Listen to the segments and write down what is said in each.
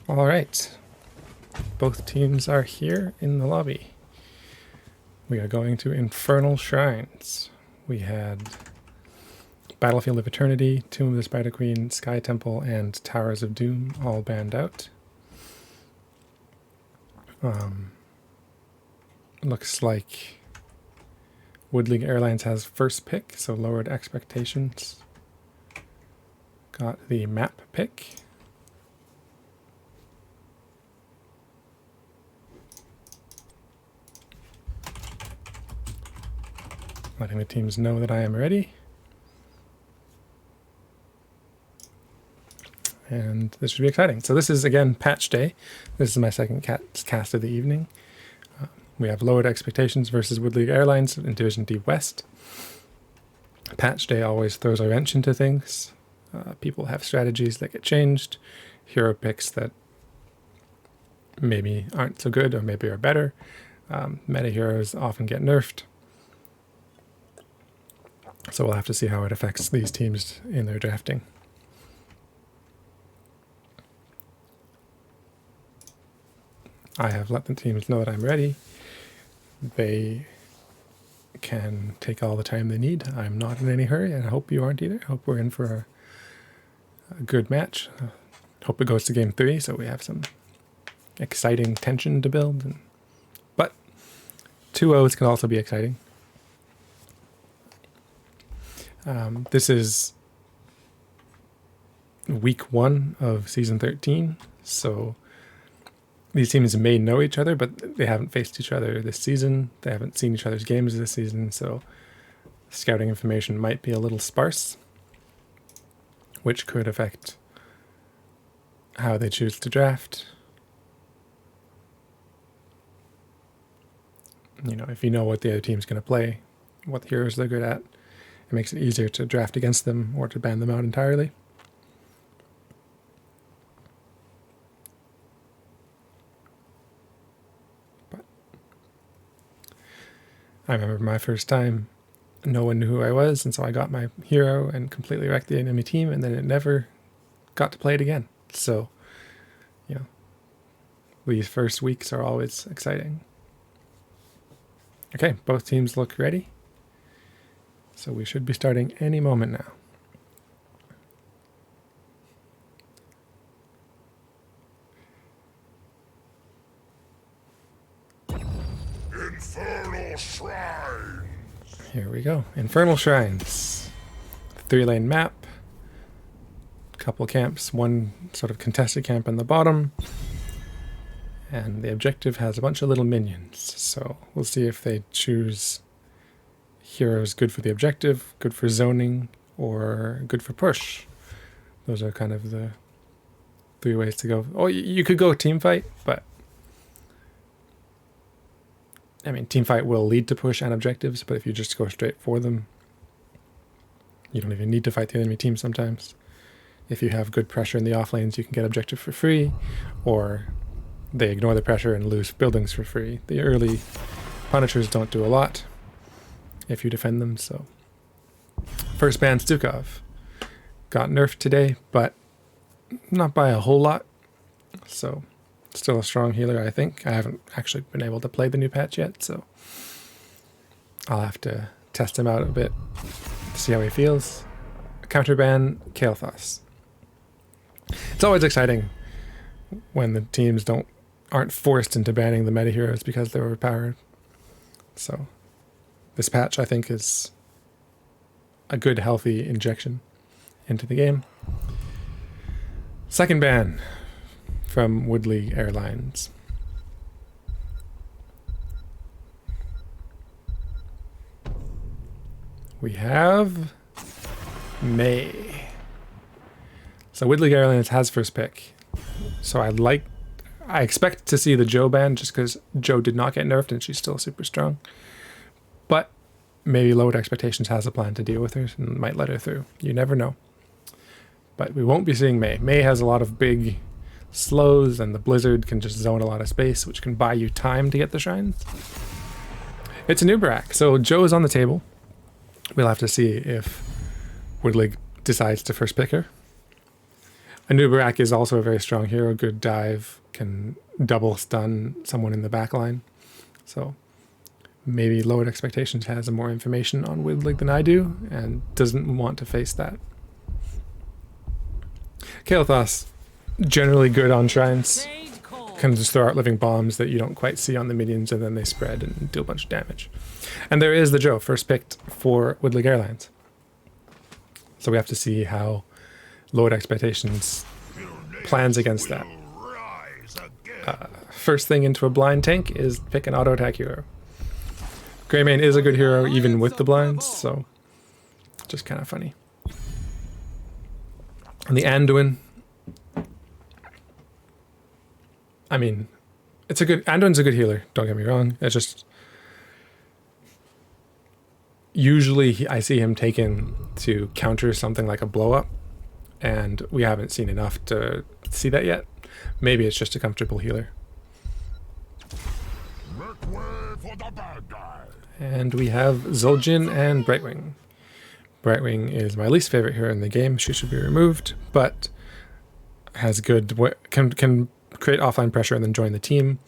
All right. Both teams are here in the lobby. We are going to Infernal Shrines. We had Battlefield of Eternity, Tomb of the Spider Queen, Sky Temple, and Towers of Doom all banned out. Looks like Wood League Airlines has first pick, so lowered expectations. Got the map pick. Letting the teams know that I am ready. And this should be exciting. So this is, again, patch day. This is my second cast of the evening. We have lowered expectations versus Wood League Airlines in Division D West. Patch day always throws a wrench into things. People have strategies that get changed. Hero picks that maybe aren't so good or maybe are better. Meta heroes often get nerfed. So we'll have to see how it affects these teams in their drafting. I have let the teams know that I'm ready. They can take all the time they need. I'm not in any hurry, and I hope you aren't either. I hope we're in for a good match. Hope it goes to game 3, so we have some exciting tension to build. But 2-0s can also be exciting. This is week 1 of season 13, so these teams may know each other, but they haven't faced each other this season. They haven't seen each other's games this season, so scouting information might be a little sparse, which could affect how they choose to draft. You know, if you know what the other team's going to play, what heroes they're good at, it makes it easier to draft against them or to ban them out entirely. I remember my first time, no one knew who I was, and so I got my hero and completely wrecked the enemy team, and then it never got to play it again. So, you know, these first weeks are always exciting. Okay, both teams look ready. So we should be starting any moment now. Infernal Shrines! Here we go. Infernal Shrines. 3-lane map. Couple camps. One sort of contested camp in the bottom. And the objective has a bunch of little minions. So we'll see if they choose heroes good for the objective, good for zoning, or good for push. Those are kind of the 3 ways to go. Oh, you could go team fight, but I mean, team fight will lead to push and objectives, but if you just go straight for them, you don't even need to fight the enemy team sometimes. If you have good pressure in the off lanes, you can get objective for free, or they ignore the pressure and lose buildings for free. The early Punishers don't do a lot if you defend them, so. First ban, Stukov. Got nerfed today, but not by a whole lot, so still a strong healer, I think. I haven't actually been able to play the new patch yet, so I'll have to test him out a bit to see how he feels. Counterban, Kael'thas. It's always exciting when the teams aren't forced into banning the meta heroes because they're overpowered. So this patch, I think, is a good, healthy injection into the game. Second ban from Wood League Airlines. We have May. So Wood League Airlines has first pick. So I expect to see the Joe ban just because Joe did not get nerfed and she's still super strong. But maybe lowered expectations has a plan to deal with her and might let her through. You never know. But we won't be seeing May. May has a lot of big slows, and the blizzard can just zone a lot of space, which can buy you time to get the shrines. It's a new Barak, so Joe is on the table. We'll have to see if Wood League decides to first pick her. Anubarak is also a very strong hero. Good dive, can double stun someone in the back line. So maybe Lowered Expectations has more information on Widlig than I do and doesn't want to face that. Kael'thas, generally good on shrines. Can just throw out living bombs that you don't quite see on the minions, and then they spread and do a bunch of damage. And there is the Joe, first picked for Widlig Airlines. So we have to see how Lowered Expectations plans against that. First thing into a blind tank is pick an auto attack hero. Greymane is a good hero even with the blinds, so just kind of funny. And the Anduin, I mean, Anduin's a good healer, don't get me wrong. It's just, usually I see him taken to counter something like a blow up, and we haven't seen enough to see that yet. Maybe it's just a comfortable healer. Make way for the bad guy. And we have Zul'jin and Brightwing. Brightwing is my least favorite hero in the game. She should be removed, but has good, can create offline pressure and then join the team.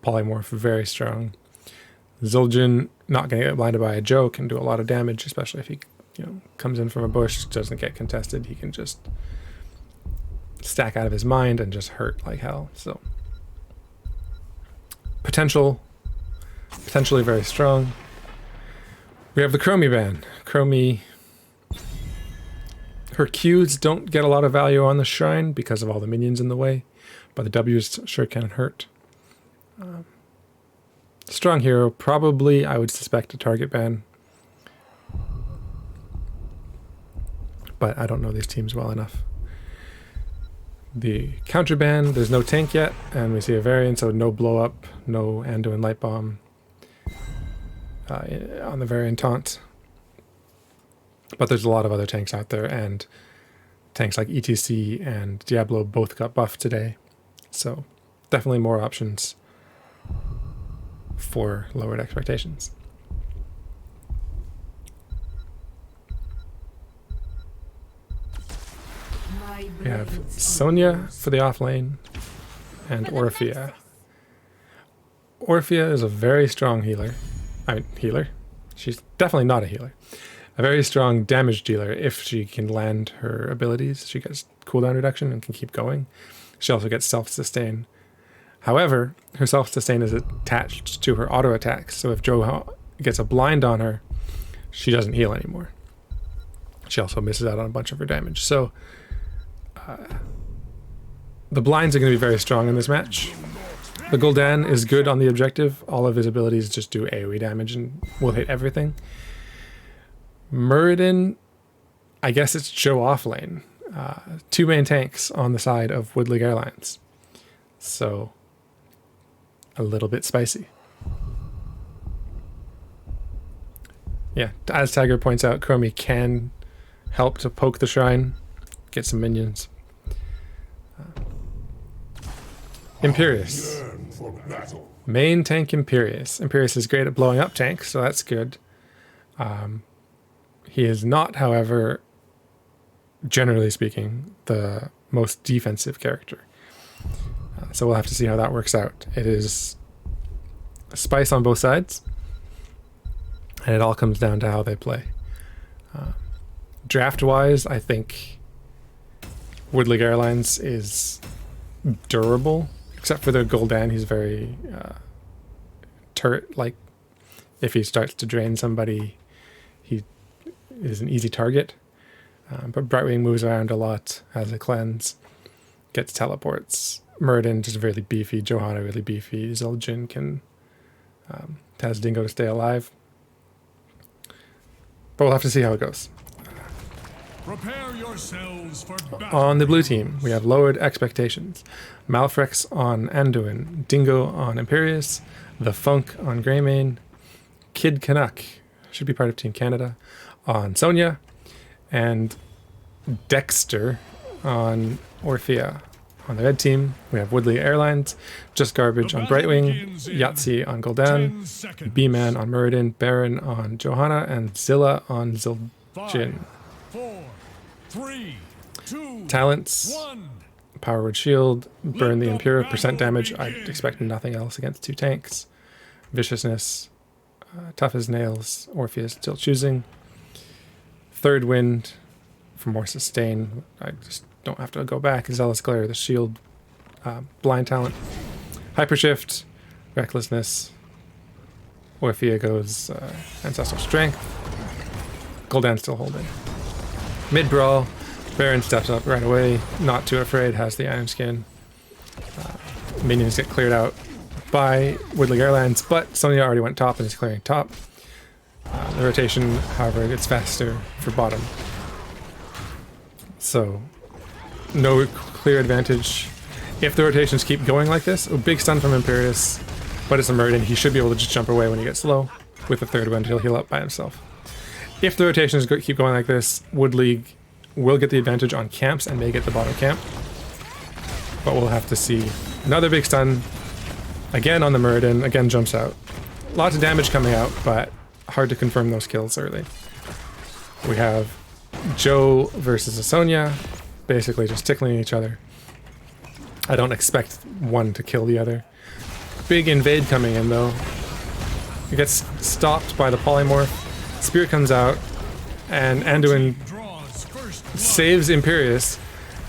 Polymorph, very strong. Zul'jin, not going to get blinded by a Joe, can do a lot of damage, especially if he comes in from a bush, doesn't get contested. He can just stack out of his mind and just hurt like hell. So potentially very strong. We have the Chromie ban. Chromie, her Qs don't get a lot of value on the shrine because of all the minions in the way, but the Ws sure can hurt. Strong hero, probably I would suspect a target ban, but I don't know these teams well enough. The counter ban, there's no tank yet, and we see a variant, so no blow up, no Anduin light bomb on the variant taunt. But there's a lot of other tanks out there, and tanks like ETC and Diablo both got buffed today, so definitely more options for Lowered Expectations. We have Sonya for the offlane and Orphea. Orphea is a very strong healer. Healer? She's definitely not a healer. A very strong damage dealer if she can land her abilities. She gets cooldown reduction and can keep going. She also gets self-sustain. However, her self-sustain is attached to her auto attacks, so if Joe gets a blind on her, she doesn't heal anymore. She also misses out on a bunch of her damage. So the blinds are going to be very strong in this match. The Gul'dan is good on the objective. All of his abilities just do AoE damage and will hit everything. Muradin, I guess it's Joe offlane. Two main tanks on the side of Widlig Airlines. So a little bit spicy. Yeah, as Tiger points out, Chromie can help to poke the shrine, get some minions. Imperius. Main tank Imperius. Imperius is great at blowing up tanks, so that's good. He is not, however, generally speaking, the most defensive character. So we'll have to see how that works out. It is a spice on both sides, and it all comes down to how they play. Draft-wise, I think Widlig Airlines is durable, except for the Gul'dan. He's very turret-like. If he starts to drain somebody, he is an easy target. But Brightwing moves around a lot, has a cleanse, gets teleports. Muradin just really beefy, Johanna really beefy, Zul'jin can has Dingo to stay alive. But we'll have to see how it goes. Prepare yourselves for battle. On the blue team, we have Lowered Expectations. Malfrex on Anduin, Dingo on Imperius, The Funk on Greymane, Kid Canuck, should be part of Team Canada, on Sonya, and Dexter on Orphea. On the red team, we have Widlig Airlines, Just Garbage on Brightwing, Yahtzee on Gul'dan, B-Man on Muradin, Baron on Johanna, and Zilla on Zul'jin. 5, 4, 3, 2, Talents, 1. Power Word Shield, burn the Impera, percent damage. I expect nothing else against 2 tanks. Viciousness, tough as nails. Orpheus still choosing. Third Wind for more sustain. I just don't have to go back. Zealous Glare, the shield, blind talent. Hypershift, Recklessness. Orphea goes Ancestral Strength. Gul'dan still holding. Mid Brawl, Baron steps up right away, not too afraid, has the Iron Skin. Minions get cleared out by Woodley Airlines, but Sonya already went top and is clearing top. The rotation, however, gets faster for bottom. So, no clear advantage. If the rotations keep going like this, a big stun from Imperius, but it's a Muradin, he should be able to just jump away when he gets low. With the third wind, he'll heal up by himself. If the rotations keep going like this, Wood League will get the advantage on camps and may get the bottom camp. But we'll have to see. Another big stun. Again on the Muradin, again jumps out. Lots of damage coming out, but hard to confirm those kills early. We have Joe versus Asonia, basically just tickling each other. I don't expect one to kill the other. Big invade coming in though. It gets stopped by the polymorph. Spirit comes out, and Anduin saves Imperius.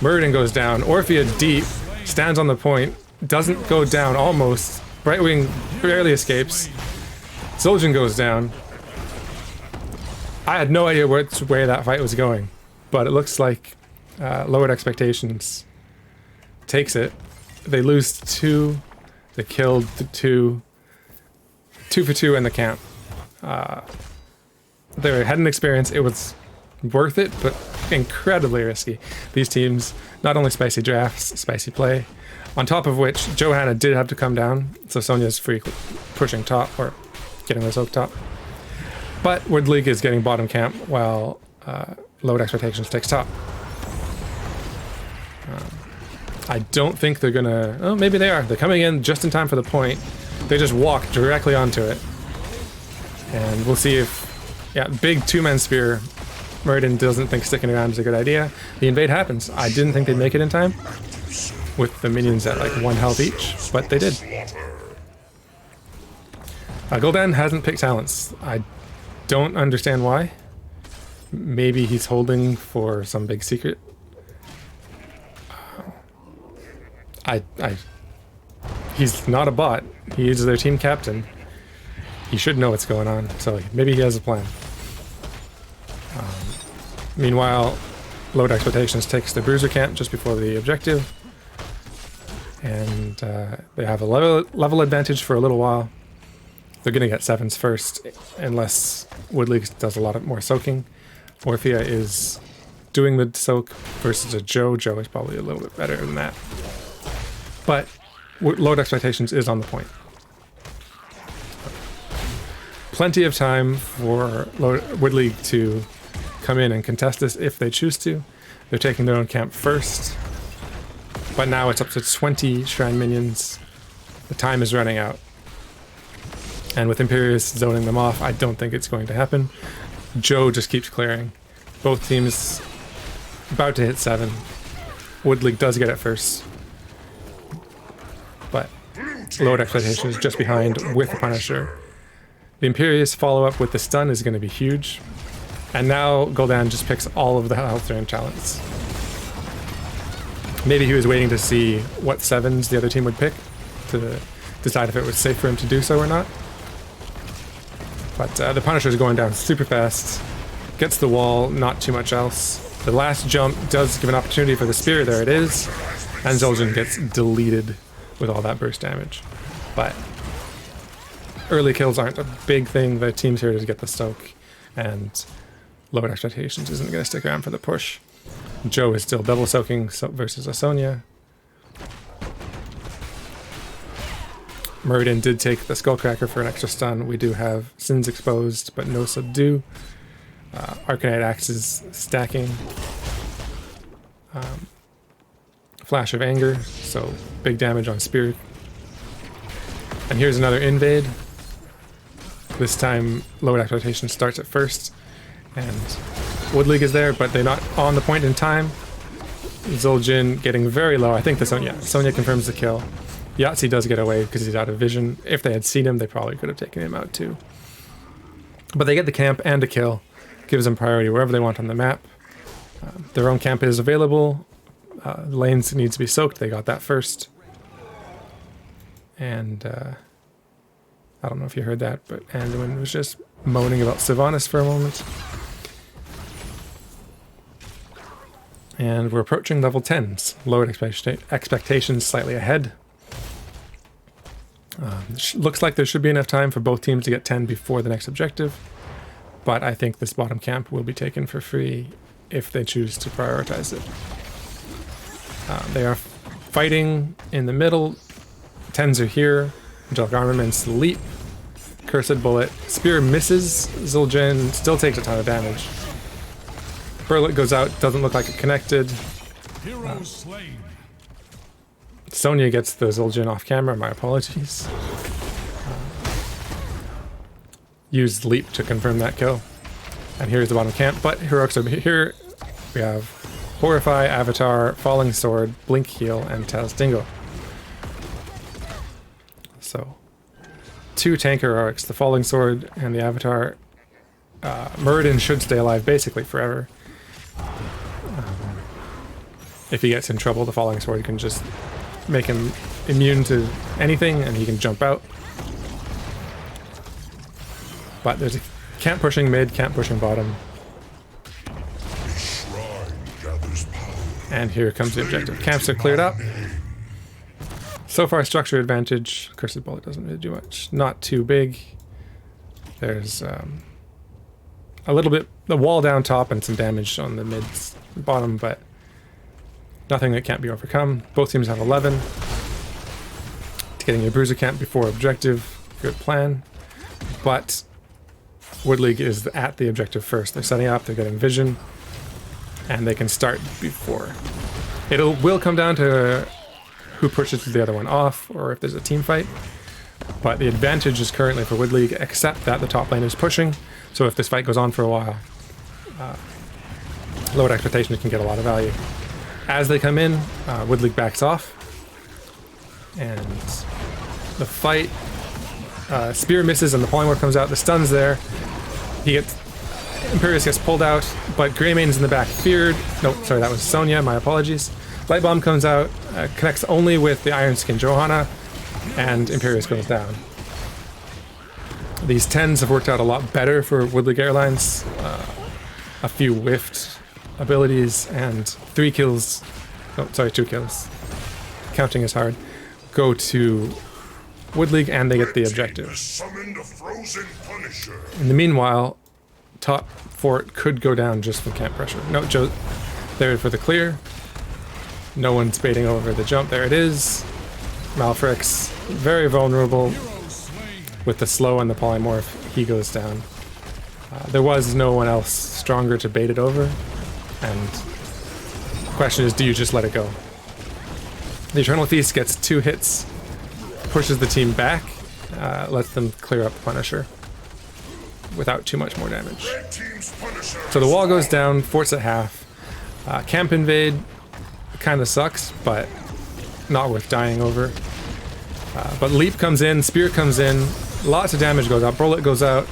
Muradin goes down. Orphea deep, stands on the point, doesn't go down almost. Brightwing barely escapes. Zul'jin goes down. I had no idea which way that fight was going, but it looks like Lowered Expectations takes it. They lose 2. They killed the 2. 2 for 2 in the camp. They had an experience. It was worth it, but incredibly risky. These teams, not only spicy drafts, spicy play, on top of which Johanna did have to come down, so Sonya's free pushing top, or getting this oak top. But Wood League is getting bottom camp, while Lowered Expectations takes top. I don't think they're gonna... Oh, maybe they are. They're coming in just in time for the point. They just walk directly onto it. And we'll see if... Yeah, big two-man spear. Muradin doesn't think sticking around is a good idea. The invade happens. I didn't think they'd make it in time, with the minions at like 1 health each, but they did. Gul'dan hasn't picked talents. I don't understand why. Maybe he's holding for some big secret. He's not a bot. He is their team captain. He should know what's going on, so maybe he has a plan. Meanwhile, Lowered Expectations takes the Bruiser camp just before the objective. And they have a level advantage for a little while. They're going to get 7s first, unless Wood League does a lot more soaking. Orphea is doing the soak versus a Joe. Joe is probably a little bit better than that. But Lowered Expectations is on the point. Plenty of time for Wood League to come in and contest this if they choose to. They're taking their own camp first. But now it's up to 20 Shrine minions. The time is running out. And with Imperius zoning them off, I don't think it's going to happen. Joe just keeps clearing. Both teams about to hit 7. Wood League does get it first. But Lowered Expectations is just behind with the Punisher. The Imperius follow-up with the stun is going to be huge. And now Gul'dan just picks all of the health drain talents. Maybe he was waiting to see what 7s the other team would pick to decide if it was safe for him to do so or not. But the Punisher is going down super fast. Gets the wall, not too much else. The last jump does give an opportunity for the Spear, there it is. And Zul'jin gets deleted with all that burst damage. But early kills aren't a big thing. The team's here to get the soak. And Lowered Expectations isn't going to stick around for the push. Joe is still double soaking versus Asonia. Muradin did take the Skullcracker for an extra stun. We do have Sins exposed, but no subdue. Arcanite Axes stacking. Flash of Anger, so big damage on Spirit. And here's another invade. This time, Lowered Expectation starts at first, and Wood League is there, but they're not on the point in time. Zul'jin getting very low. I think the Sonya confirms the kill. Yahtzee does get away because he's out of vision. If they had seen him, they probably could have taken him out too. But they get the camp and a kill. Gives them priority wherever they want on the map. Their own camp is available. Lanes need to be soaked. They got that first. And I don't know if you heard that, but Anduin was just moaning about Sylvanas for a moment. And we're approaching level 10s. Lowered expectations slightly ahead. Looks like there should be enough time for both teams to get 10 before the next objective. But I think this bottom camp will be taken for free if they choose to prioritize it. They are fighting in the middle. 10s are here. Angelic Armaments leap. Cursed Bullet. Spear misses. Zul'jin still takes a ton of damage. Burlet goes out. Doesn't look like it connected. Hero slain. Sonya gets the Zul'jin off camera. My apologies. Used leap to confirm that kill. And here's the bottom camp. But heroics over here. We have Horrify, Avatar, Falling Sword, Blink Heal, and Taz Dingo. So, 2 tank heroics, the Falling Sword and the Avatar. Muradin should stay alive basically forever. If he gets in trouble, the Falling Sword can just make him immune to anything and he can jump out. But there's a camp pushing mid, camp pushing bottom. And here comes the objective. Camps are cleared up. So far, structure advantage. Cursed Bullet doesn't really do much. Not too big. There's a little bit, the wall down top and some damage on the mid bottom, but nothing that can't be overcome. Both teams have 11. Getting your bruiser camp before objective, good plan. But Wood League is at the objective first. They're setting up, they're getting vision, and they can start before. It will come down to who pushes the other one off, or if there's a team fight. But the advantage is currently for Wood League, except that the top lane is pushing. So if this fight goes on for a while, lowered expectations can get a lot of value. As they come in, Wood League backs off, and the fight, Spear misses and the Polymorph comes out. The stun's there. Imperius gets pulled out, but Greymane's in the back, feared. Nope, sorry, that was Sonya, my apologies. Light Bomb comes out, connects only with the Iron Skin Johanna, and Imperius goes down. These 10s have worked out a lot better for Wood League Airlines. A few whiffed abilities and 3 kills, oh, sorry, 2 kills. Counting is hard. Go to Wood League and they get the objective. In the meanwhile, top fort could go down just from camp pressure. No, Joe, there for the clear. No one's baiting over the jump. There it is. Malfrix, very vulnerable. With the slow and the polymorph, he goes down. There was no one else stronger to bait it over. And the question is, do you just let it go? The Eternal Feast gets 2 hits, pushes the team back, lets them clear up Punisher without too much more damage. So the wall goes down, fort's at half. Camp invade kind of sucks, but not worth dying over. But Leap comes in, Spear comes in, lots of damage goes out, Bullet goes out.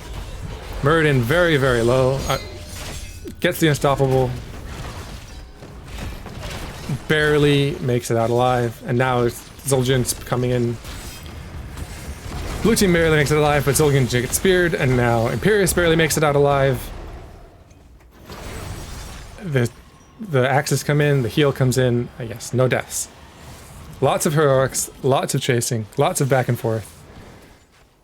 Muradin very, very low. Gets the Unstoppable. Barely makes it out alive. And now Zul'jin's coming in. Blue team barely makes it alive, but Zul'jin gets speared, and now Imperius barely makes it out alive. The axes come in, the heal comes in. Yes, no deaths. Lots of heroics, lots of chasing, lots of back and forth.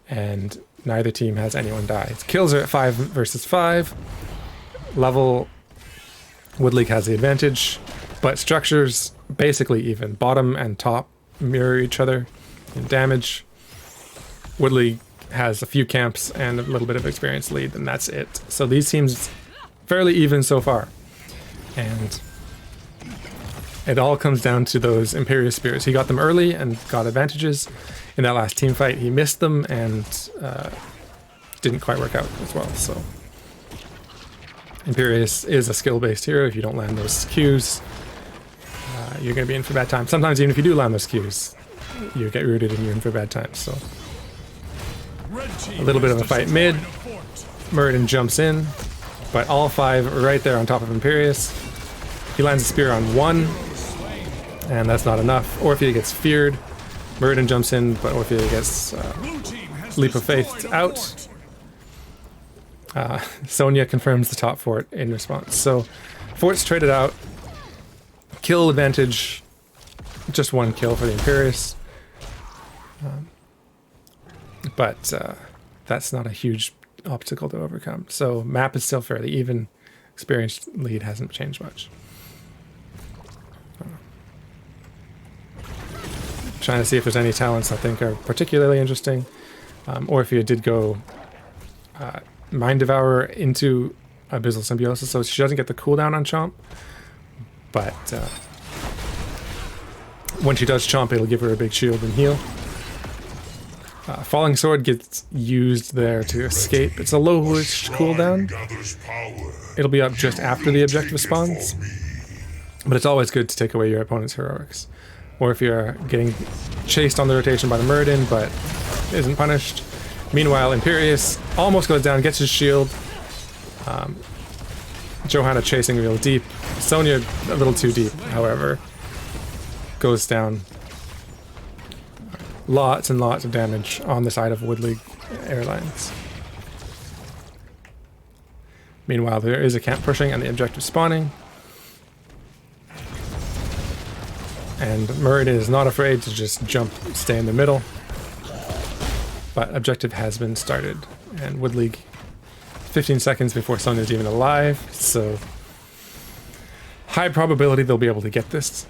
And neither team has anyone die. Kills are at 5 versus 5. Level, Wood League has the advantage, but structures basically even. Bottom and top mirror each other in damage. Wood League has a few camps and a little bit of experience lead, and that's it. So these teams fairly even so far. And it all comes down to those Imperious Spears. He got them early and got advantages. In that last team fight, he missed them and didn't quite work out as well. So Imperius is a skill-based hero. If you don't land those Qs, you're going to be in for bad times. Sometimes even if you do land those Qs, you get rooted and you're in for bad times. So a little bit of a fight mid. Muradin jumps in, but all 5 are right there on top of Imperius. He lands a spear on 1, and that's not enough. Orphea gets feared. Muradin jumps in, but Orphea gets Leap of Faith out. Sonya confirms the top fort in response. So forts traded out. Kill advantage, just 1 kill for the Imperius. But that's not a huge obstacle to overcome. So map is still fairly even. Experienced lead hasn't changed much. Trying to see if there's any talents I think are particularly interesting. Orphea did go Mind Devourer into Abyssal Symbiosis, so she doesn't get the cooldown on Chomp. But when she does Chomp, it'll give her a big shield and heal. Falling Sword gets used there to escape. It's a lowish cooldown. It'll be up just after the objective spawns. But it's always good to take away your opponent's heroics. Or if you're getting chased on the rotation by the Muradin, but isn't punished. Meanwhile, Imperius almost goes down, gets his shield. Johanna chasing real deep. Sonya a little too deep, however. Goes down. Lots and lots of damage on the side of Wood League Airlines. Meanwhile, there is a camp pushing and the objective spawning. And Muradin is not afraid to just jump, stay in the middle. But objective has been started. And Wood League 15 seconds before Sonya's even alive, so high probability they'll be able to get this.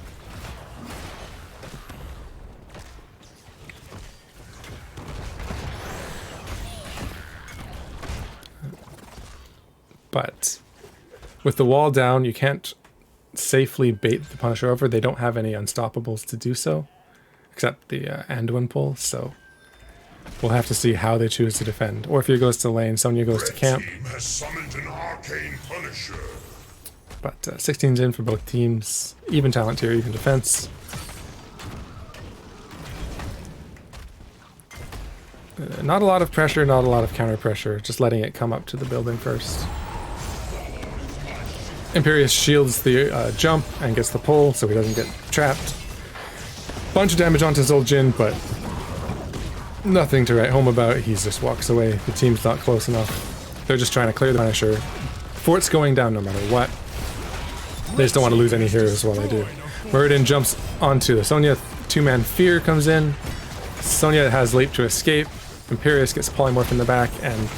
But with the wall down, you can't safely bait the Punisher over. They don't have any unstoppables to do so, except the Anduin pull, so we'll have to see how they choose to defend. Orphea goes to lane, Sonya goes to camp. But 16's in for both teams. Even talent here, even defense. Not a lot of pressure, not a lot of counter pressure. Just letting it come up to the building first. Imperius shields the jump and gets the pull, so he doesn't get trapped. Bunch of damage onto Zul'jin, but nothing to write home about. He just walks away. The team's not close enough. They're just trying to clear the Punisher. Fort's going down no matter what. They just don't want to lose any heroes while they do. Muradin jumps onto the Sonya. 2-man Fear comes in. Sonya has Leap to escape. Imperius gets Polymorph in the back and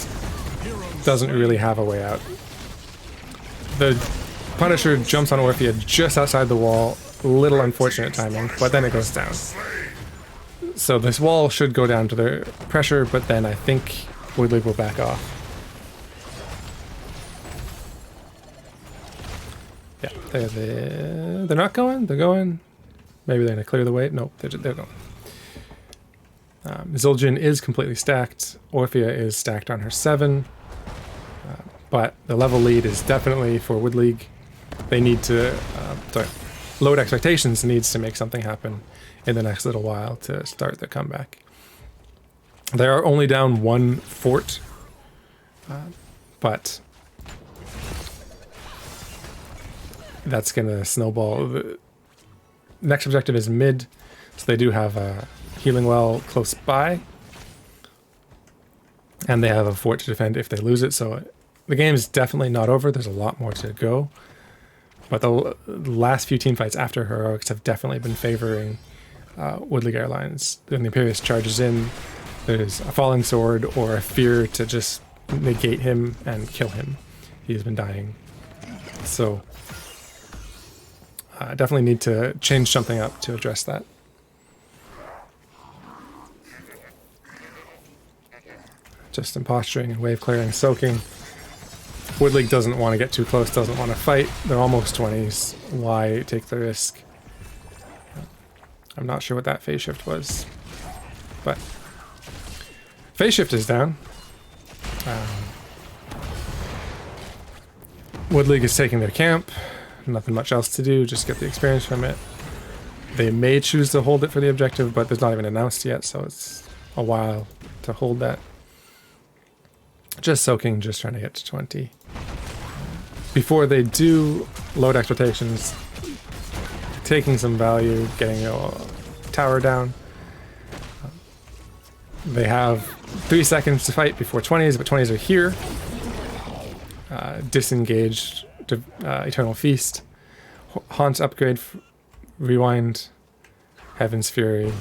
doesn't really have a way out. The Punisher jumps on Orphea just outside the wall. Little unfortunate timing, but then it goes down. So this wall should go down to their pressure, but then I think Wood League will back off. Yeah, they're not going? They're going? Maybe they're going to clear the way? Nope, they're going. Zul'jin is completely stacked. Orphea is stacked on her 7. But the level lead is definitely for Wood League. They need to, Load Expectations needs to make something happen in the next little while to start their comeback. They are only down 1 fort, but that's going to snowball. The next objective is mid, so they do have a healing well close by, and they have a fort to defend if they lose it, so the game is definitely not over. There's a lot more to go. But the last few team fights after Heroics have definitely been favoring Wood League Airlines. When the Imperius charges in, there's a Falling Sword or a Fear to just negate him and kill him. He's been dying. So definitely need to change something up to address that. Just imposturing and wave clearing, soaking. Wood League doesn't want to get too close, doesn't want to fight. They're almost 20s. Why take the risk? I'm not sure what that phase shift was. But phase shift is down. Wood League is taking their camp. Nothing much else to do, just get the experience from it. They may choose to hold it for the objective, but there's not even announced yet, so it's a while to hold that. Just soaking, just trying to get to 20. Before they do load expectations, taking some value, getting a tower down. They have 3 seconds to fight before 20s, but 20s are here. Disengaged, Eternal Feast, Haunt upgrade, Rewind, Heaven's Fury,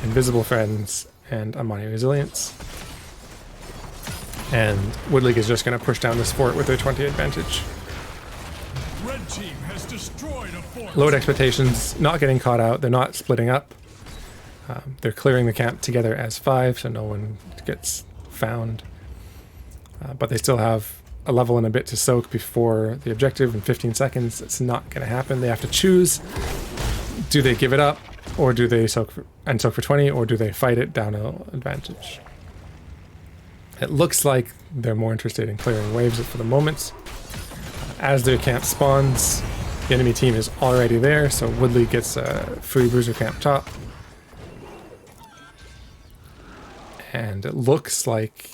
Invisible Friends, and Amani Resilience. And Wood League is just going to push down this fort with their 20 advantage. Red team has destroyed a fort. Load expectations, not getting caught out, they're not splitting up. They're clearing the camp together as 5, so no one gets found. But they still have a level and a bit to soak before the objective in 15 seconds. It's not going to happen. They have to choose. Do they give it up, or do they soak for 20, or do they fight it down an advantage? It looks like they're more interested in clearing waves for the moment. As their camp spawns, the enemy team is already there, so Woodley gets a free bruiser camp top. And it looks like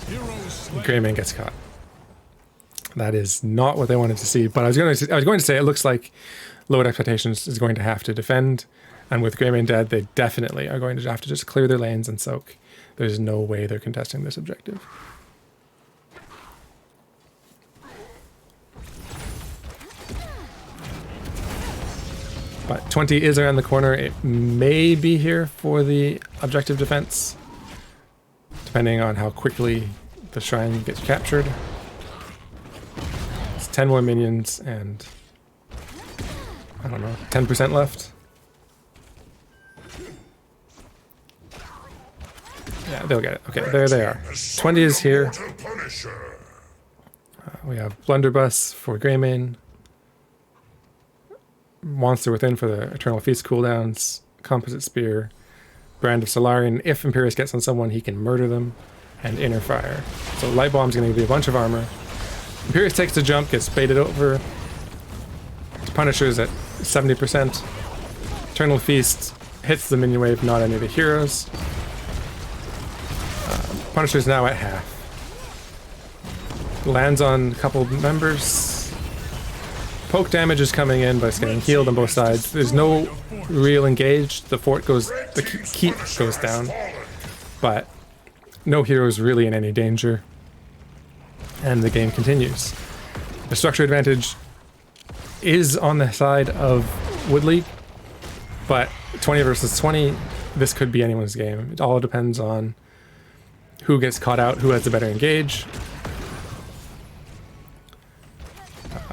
Greymane gets caught. That is not what they wanted to see, but I was going to say it looks like Load Expectations is going to have to defend, and with Greymane dead, they definitely are going to have to just clear their lanes and soak. There's no way they're contesting this objective. But 20 is around the corner. It may be here for the objective defense, depending on how quickly the shrine gets captured. It's 10 more minions and, I don't know, 10% left. Yeah, they'll get it. Okay, there they are. 20 is here. We have Blunderbuss for Greymane. Monster Within for the Eternal Feast cooldowns. Composite Spear. Brand of Solarian. If Imperius gets on someone, he can murder them. And Inner Fire. So Light Bomb's going to give you a bunch of armor. Imperius takes the jump, gets baited over. Punisher's at 70%. Eternal Feast hits the minion wave, not any of the heroes. Punisher's now at half. Lands on a couple members. Poke damage is coming in, but it's getting healed on both sides. There's no real engage. The fort goes, the keep goes down, but no heroes really in any danger. And the game continues. The structure advantage is on the side of Wood League, but 20 versus 20, this could be anyone's game. It all depends on who gets caught out, who has the better engage.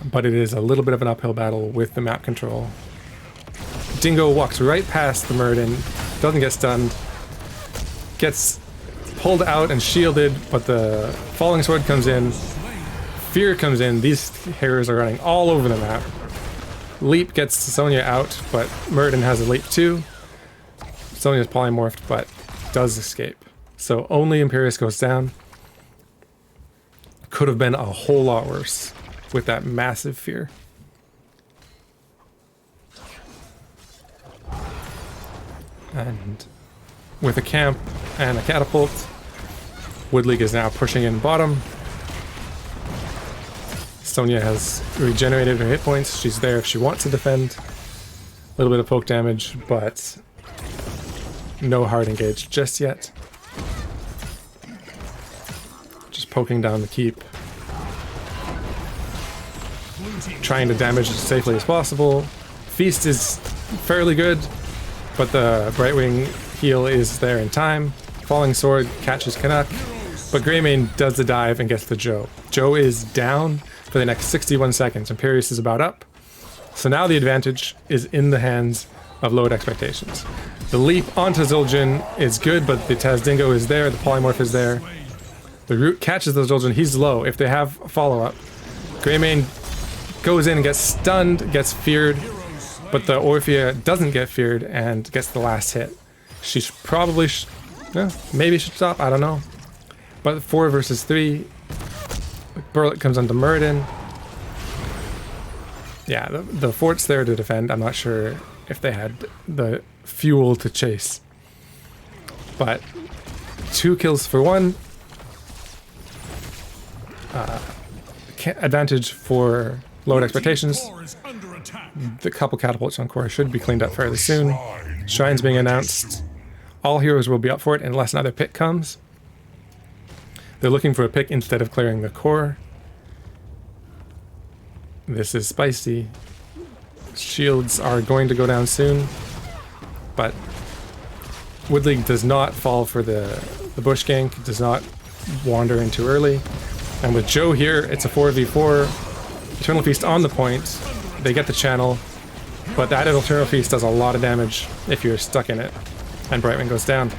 But it is a little bit of an uphill battle with the map control. Dingo walks right past the Murden, doesn't get stunned, gets pulled out and shielded, but the Falling Sword comes in, Fear comes in, these heroes are running all over the map. Leap gets Sonya out, but Murden has a leap too. Sonya's polymorphed, but does escape. So only Imperius goes down. Could have been a whole lot worse with that massive Fear. And with a camp and a catapult, Wood League is now pushing in bottom. Sonya has regenerated her hit points. She's there if she wants to defend. A little bit of poke damage, but no hard engage just yet. Just poking down the keep. Trying to damage as safely as possible. Feast is fairly good, but the Brightwing heal is there in time. Falling Sword catches Canuck, but Greymane does the dive and gets the Joe. Joe is down for the next 61 seconds. Imperius is about up. So now the advantage is in the hands of Load Expectations. The leap onto Zul'jin is good, but the Tazdingo is there, the Polymorph is there. The Root catches the Zul'jin, he's low. If they have follow-up, Greymane goes in and gets stunned, gets feared, but the Orphea doesn't get feared and gets the last hit. She probably, maybe should stop, I don't know. But 4 versus 3, Burlet comes onto Muradin. Yeah, the fort's there to defend. I'm not sure if they had the fuel to chase. But 2 kills for 1. Advantage for lowered expectations. Core is under attack. The couple catapults on core should be cleaned up fairly soon. Shrine's being announced. All heroes will be up for it unless another pick comes. They're looking for a pick instead of clearing the core. This is spicy. Shields are going to go down soon, but Wood League does not fall for the bush gank, does not wander in too early. And with Joe here, it's a 4v4. Eternal Feast on the point. They get the channel, but that Eternal Feast does a lot of damage if you're stuck in it. And Brightwing goes down.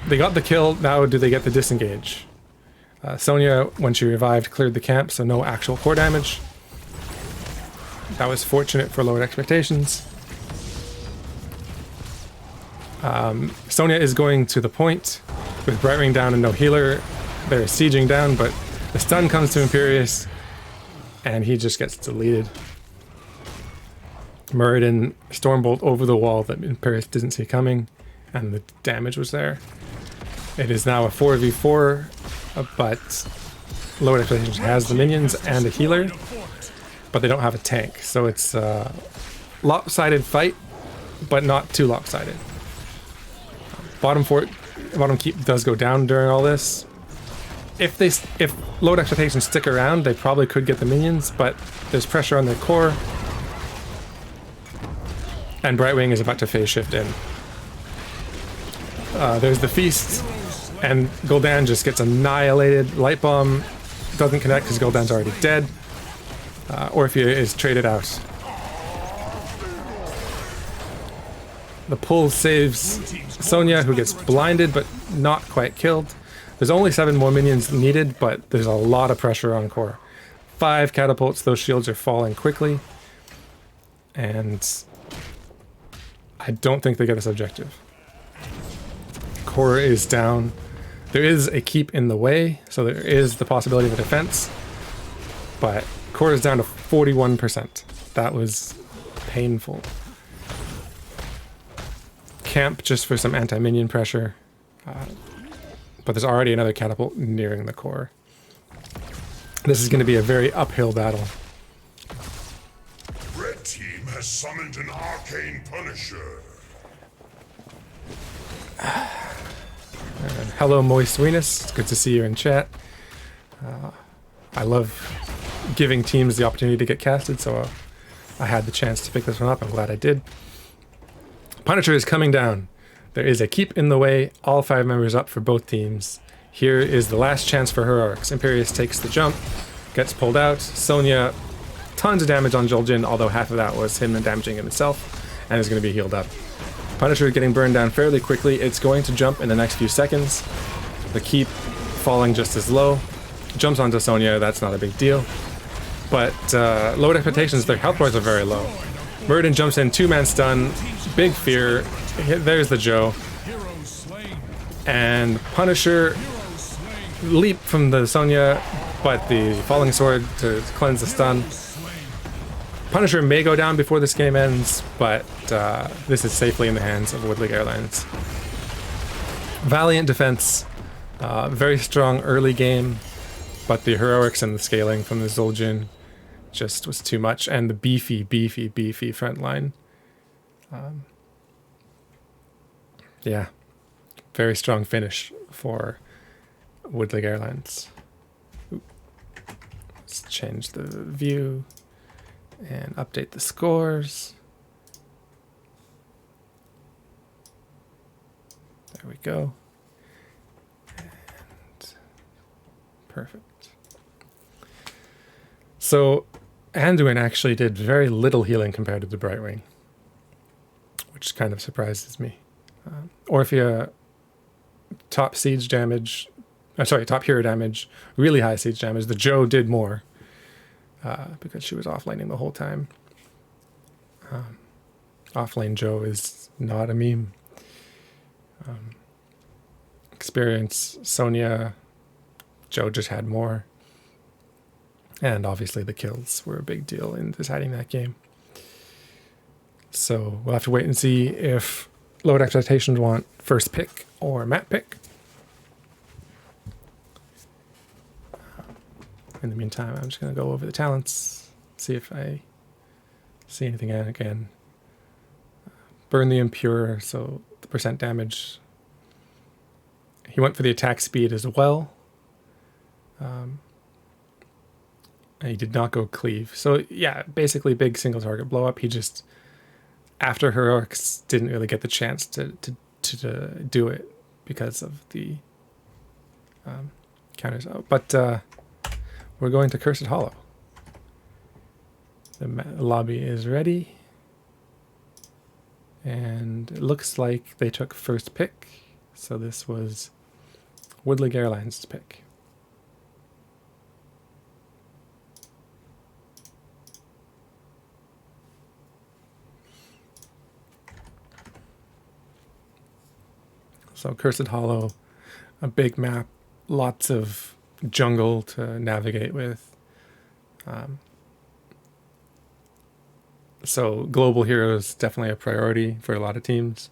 They got the kill, now do they get the disengage? Sonya, when she revived, cleared the camp, so no actual core damage. That was fortunate for lowered expectations. Sonya is going to the point with Brightwing down and no healer. They're sieging down, but the stun comes to Imperius, and he just gets deleted. Muradin Stormbolt over the wall that Imperius didn't see coming, and the damage was there. It is now a 4v4, but lowered expectations has the minions and a healer, but they don't have a tank, so it's a lopsided fight, but not too lopsided. Bottom keep does go down during all this. If lowered expectations stick around, they probably could get the minions, but there's pressure on their core, and Brightwing is about to phase shift in. There's the feast, and Gul'dan just gets annihilated. Light Bomb doesn't connect because Gul'dan's already dead. Orphea is traded out. The pull saves Sonya, who gets blinded but not quite killed. There's only 7 more minions needed, but there's a lot of pressure on core. 5 catapults, those shields are falling quickly. And I don't think they get this objective. Core is down. There is a keep in the way, so there is the possibility of a defense. But core is down to 41%. That was painful. Camp just for some anti-minion pressure. But there's already another catapult nearing the core. This is going to be a very uphill battle. Red team has summoned an arcane punisher. Hello, Moist Venus. It's good to see you in chat. I love giving teams the opportunity to get casted, so I had the chance to pick this one up. I'm glad I did. Punisher is coming down. There is a keep in the way. All 5 members up for both teams. Here is the last chance for heroics. Imperius takes the jump, gets pulled out. Sonya, tons of damage on Joljin, although half of that was him damaging himself, and is going to be healed up. Punisher is getting burned down fairly quickly. It's going to jump in the next few seconds. The keep falling just as low. Jumps onto Sonya, that's not a big deal. But lowered expectations, their health bars are very low. Muradin jumps in, 2-man stun, big fear. There's the Joe. And Punisher leap from the Sonya, but the falling sword to cleanse the stun. Punisher may go down before this game ends, but this is safely in the hands of Wood League Airlines. Valiant defense, very strong early game, but the heroics and the scaling from the Zul'jin just was too much, and the beefy front line. Yeah, very strong finish for Wood League Airlines. Ooh. Let's change the view and update the scores. There we go. And perfect. So Anduin actually did very little healing compared to the Brightwing, which kind of surprises me. Orphea, top siege damage, top hero damage, really high siege damage. The Joe did more because she was offlaning the whole time. Offlane Joe is not a meme. Experience, Sonya, Joe just had more. And obviously the kills were a big deal in deciding that game. So we'll have to wait and see if Lowered Expectations want first pick or map pick. In the meantime, I'm just going to go over the talents, see if I see anything again. Burn the Impure, so the percent damage. He went for the attack speed as well. And he did not go cleave. So yeah, basically big single target blow up. He just, after heroics, didn't really get the chance to do it because of the counters. Oh, but we're going to Cursed Hollow. The lobby is ready. And it looks like they took first pick. So this was Woodleg Airlines' pick. So Cursed Hollow, a big map, lots of jungle to navigate with. So global heroes definitely a priority for a lot of teams.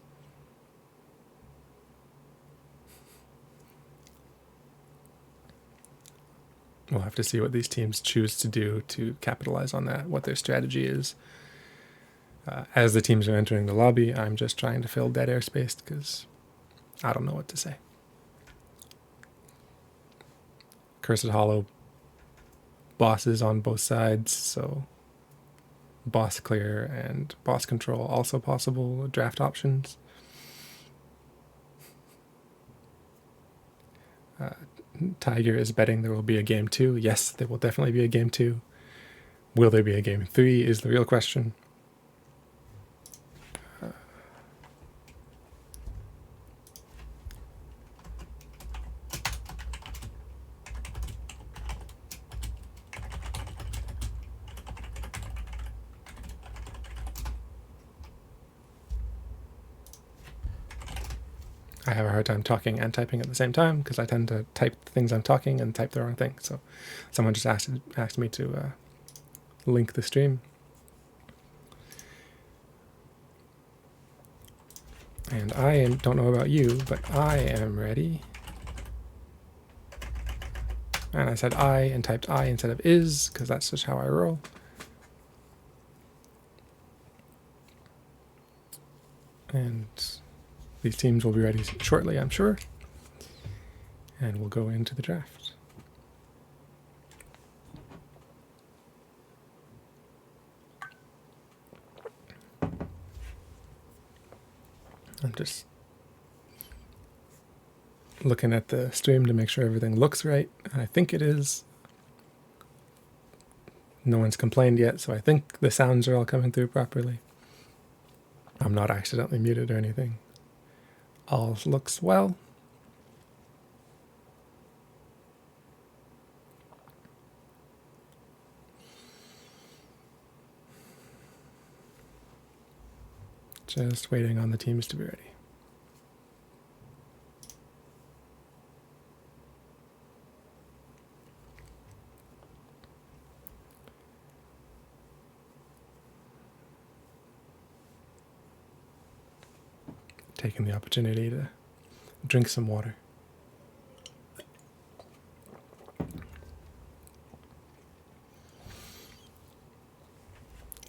We'll have to see what these teams choose to do to capitalize on that, what their strategy is. As the teams are entering the lobby, I'm just trying to fill dead airspace because I don't know what to say. Cursed Hollow bosses on both sides, so boss clear and boss control also possible draft options. Tiger is betting there will be a game 2. Yes, there will definitely be a game 2. Will there be a game 3 is the real question. I have a hard time talking and typing at the same time because I tend to type the things I'm talking and type the wrong thing. So someone just asked me to link the stream. And don't know about you, but I am ready. And I said I and typed I instead of is because that's just how I roll. And these teams will be ready shortly, I'm sure. And we'll go into the draft. I'm just looking at the stream to make sure everything looks right. And I think it is. No one's complained yet, so I think the sounds are all coming through properly. I'm not accidentally muted or anything. All looks well. Just waiting on the teams to be ready. Taking the opportunity to drink some water.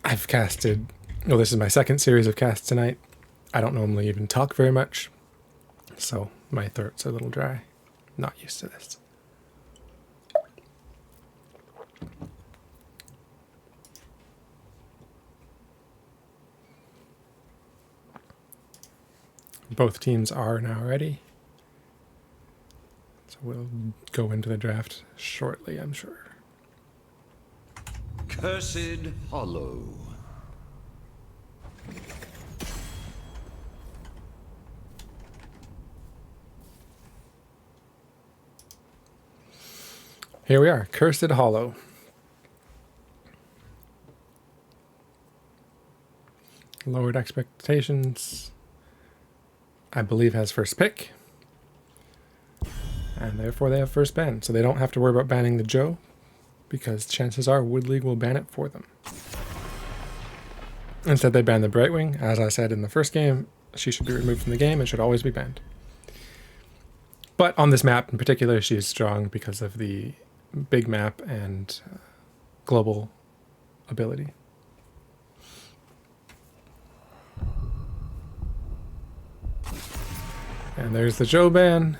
I've casted, well, this is my second series of casts tonight. I don't normally even talk very much, so my throat's a little dry. Not used to this. Both teams are now ready. So we'll go into the draft shortly, I'm sure. Cursed Hollow. Here we are, Cursed Hollow. Lowered Expectations, I believe, has first pick. And therefore they have first ban. So they don't have to worry about banning the Joe. because chances are Wood League will ban it for them. Instead, they ban the Brightwing. As I said in the first game, she should be removed from the game and should always be banned. But on this map in particular, she is strong because of the big map and global ability. And there's the Joe ban.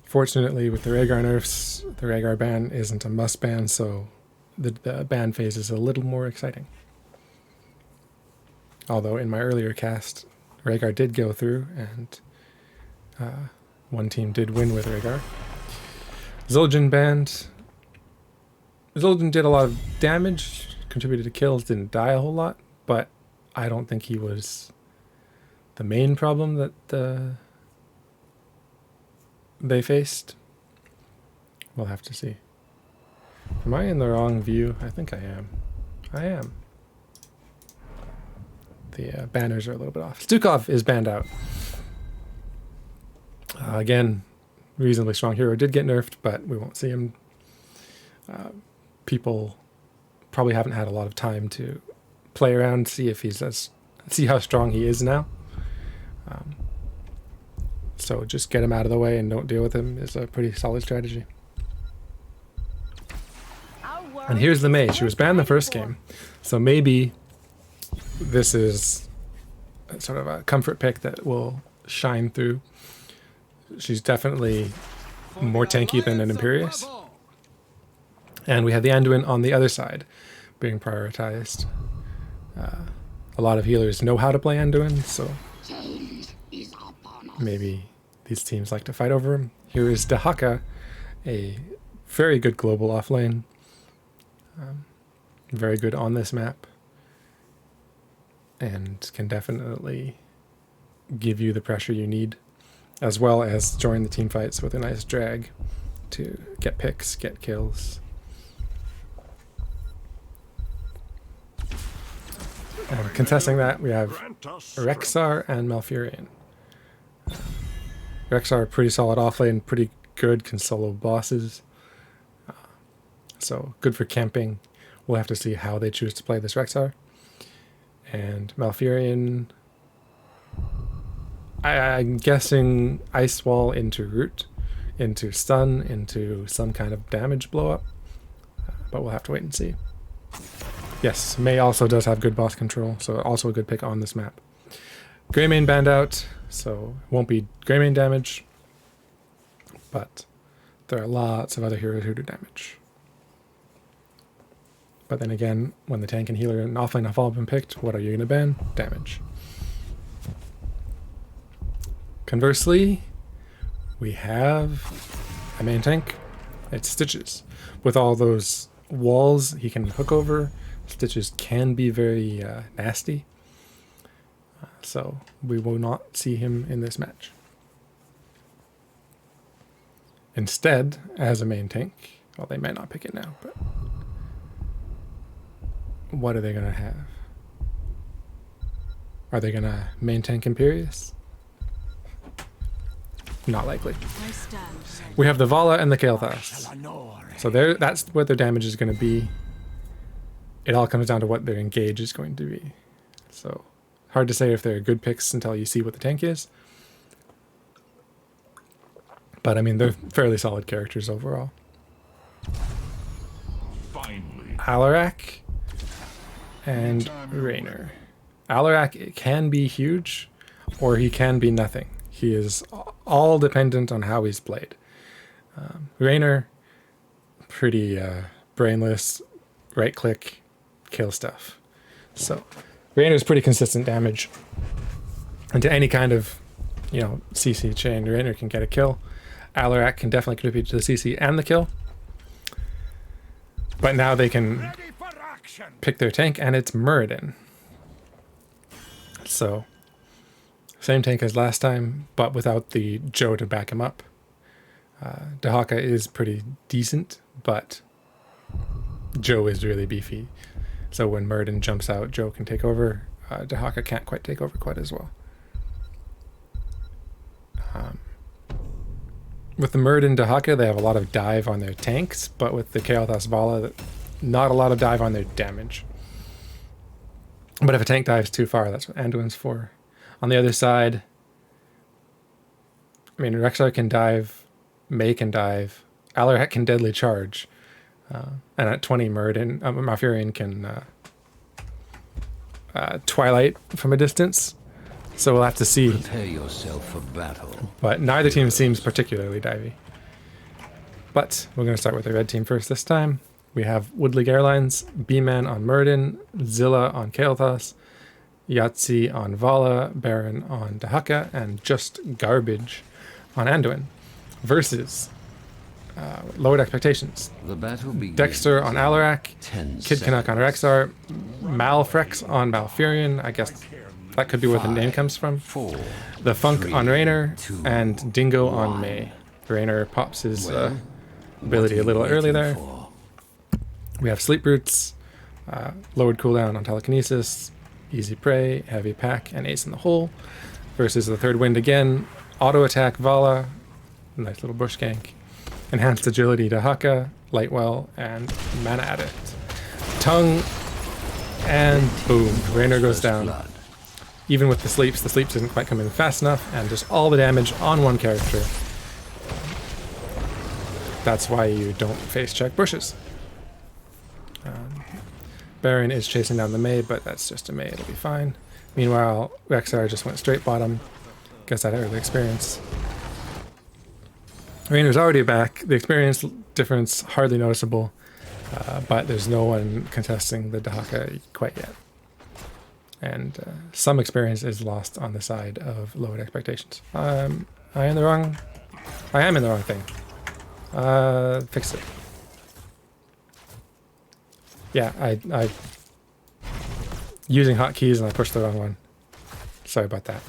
Fortunately, with the Rhaegar nerfs, the Rhaegar ban isn't a must ban, so the ban phase is a little more exciting. Although in my earlier cast, Rhaegar did go through, and one team did win with Rhaegar. Zul'jin banned. Zul'jin did a lot of damage, contributed to kills, didn't die a whole lot, but I don't think he was the main problem that they faced. We'll have to see. Am I in the wrong view? I think I am. I am. The banners are a little bit off. Stukov is banned out. Again, reasonably strong hero. Did get nerfed, but we won't see him. People probably haven't had a lot of time to play around, see how strong he is now. So just get him out of the way and don't deal with him is a pretty solid strategy. And here's the Mei. She was banned the first game, so maybe this is sort of a comfort pick that will shine through. She's definitely more tanky than an Imperious. And we have the Anduin on the other side being prioritized. A lot of healers know how to play Anduin, so maybe these teams like to fight over him. Here is Dahaka, a very good global offlane. Very good on this map. And can definitely give you the pressure you need, as well as join the team fights with a nice drag to get picks, get kills. And contesting that, we have Rexxar and Malfurion. Rexxar, pretty solid offlane, pretty good, can solo bosses. So good for camping. We'll have to see how they choose to play this Rexxar. And Malfurion, I'm guessing Ice Wall into Root, into Stun, into some kind of damage blow up. But we'll have to wait and see. Yes, Mei also does have good boss control, so also a good pick on this map. Greymane banned out, so it won't be Greymane damage, but there are lots of other heroes who do damage. But then again, when the tank and healer and offlane have all been picked, what are you going to ban? Damage. Conversely, we have a main tank. It's Stitches. With all those walls he can hook over, Stitches can be very nasty. So we will not see him in this match. Instead, as a main tank, well, they might not pick it now, but what are they going to have? Are they going to main tank Imperious? Not likely. We have the Vala and the Kael'thas. So that's what their damage is going to be. It all comes down to what their engage is going to be. So hard to say if they're good picks until you see what the tank is. But I mean, they're fairly solid characters overall. Finally. Alarak and Raynor. Alarak can be huge, or he can be nothing. He is all dependent on how he's played. Raynor, pretty brainless, right click, kill stuff. So Raynor's pretty consistent damage. And to any kind of, CC chain, Raynor can get a kill. Alarak can definitely contribute to the CC and the kill. But now they can pick their tank, and it's Muradin. So, same tank as last time, but without the Joe to back him up. Dahaka is pretty decent, but Joe is really beefy. So when Muradin jumps out, Joe can take over. Dahaka can't quite take over quite as well. With the Murden Dahaka, they have a lot of dive on their tanks, but with the Kael'thas Vala, not a lot of dive on their damage. But if a tank dives too far, that's what Anduin's for. On the other side, I mean, Rexar can dive, May can dive, Alarak can deadly charge, and at 20, Murden, Malfurion can Twilight from a distance. So we'll have to see. Prepare yourself for battle. But neither team seems particularly divey. But we're going to start with the red team first this time. We have Wood League Airlines, B-Man on Murden, Zilla on Kael'thas, Yahtzee on Vala, Baron on Dahaka, and Just Garbage on Anduin. Versus Lowered Expectations. The battle begins. Dexter on Alarak, 10 Kid Canuck on Rexar, Malfrex on Malfurion. I guess that could be where the name comes from. 4, The Funk 3, on Raynor, 2, and Dingo on 1. May. Raynor pops his Well, ability a little early there. For? We have Sleep Roots, lowered cooldown on Telekinesis, Easy Prey, Heavy Pack, and Ace in the Hole. Versus the Third Wind again, Auto Attack Vala, nice little bush gank. Enhanced Agility Dahaka, Lightwell, and Mana Addict. Tongue, and boom, Raynor goes down. Blood. Even with the sleeps didn't quite come in fast enough, and just all the damage on one character. That's why you don't face check bushes. Baron is chasing down the May, but that's just a May, it'll be fine. Meanwhile, Rexar just went straight bottom. Guess that early experience. Raynor's already back. The experience difference hardly noticeable, but there's no one contesting the Dahaka quite yet. And some experience is lost on the side of lowered expectations. I am in the wrong thing. Fix it. Yeah, I using hotkeys and I pushed the wrong one. Sorry about that.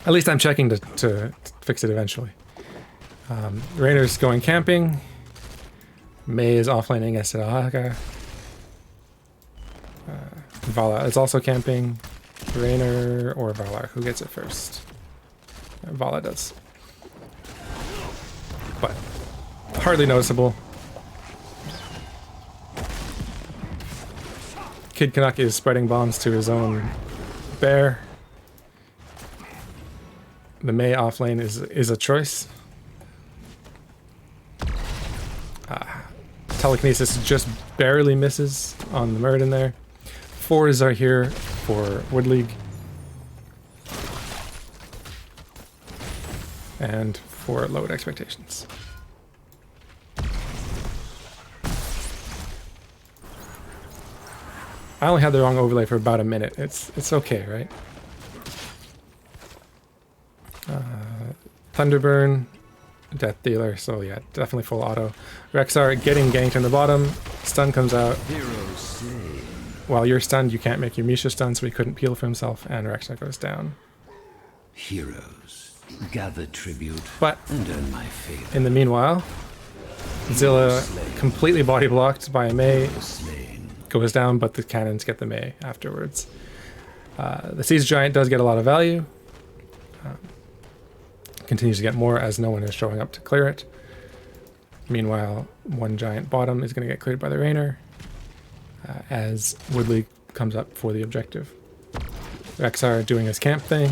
At least I'm checking to fix it eventually. Raynor's going camping. May is offlaning Dahaka. Vala is also camping. Raynor or Valar, who gets it first? Vala does. But hardly noticeable. Kid Canuck is spreading bombs to his own bear. The May offlane is a choice. Telekinesis just barely misses on the Murden there. 4s are here for Wood League. And for lowered expectations. I only had the wrong overlay for about a minute. It's okay, right? Thunderburn, Death Dealer, so yeah, definitely full auto. Rexar getting ganked in the bottom. Stun comes out. Heroes say. While you're stunned, you can't make your Misha stun, so he couldn't peel for himself, and Rexar goes down. Heroes, gather tribute But and earn my favor. in the meanwhile, Zilla, completely body blocked by a May, Slain. goes down, but the cannons get the May afterwards. The Siege Giant does get a lot of value. Continues to get more as no one is showing up to clear it. Meanwhile, one giant bottom is going to get cleared by the Raynor as Woodley comes up for the objective. Rexar doing his camp thing.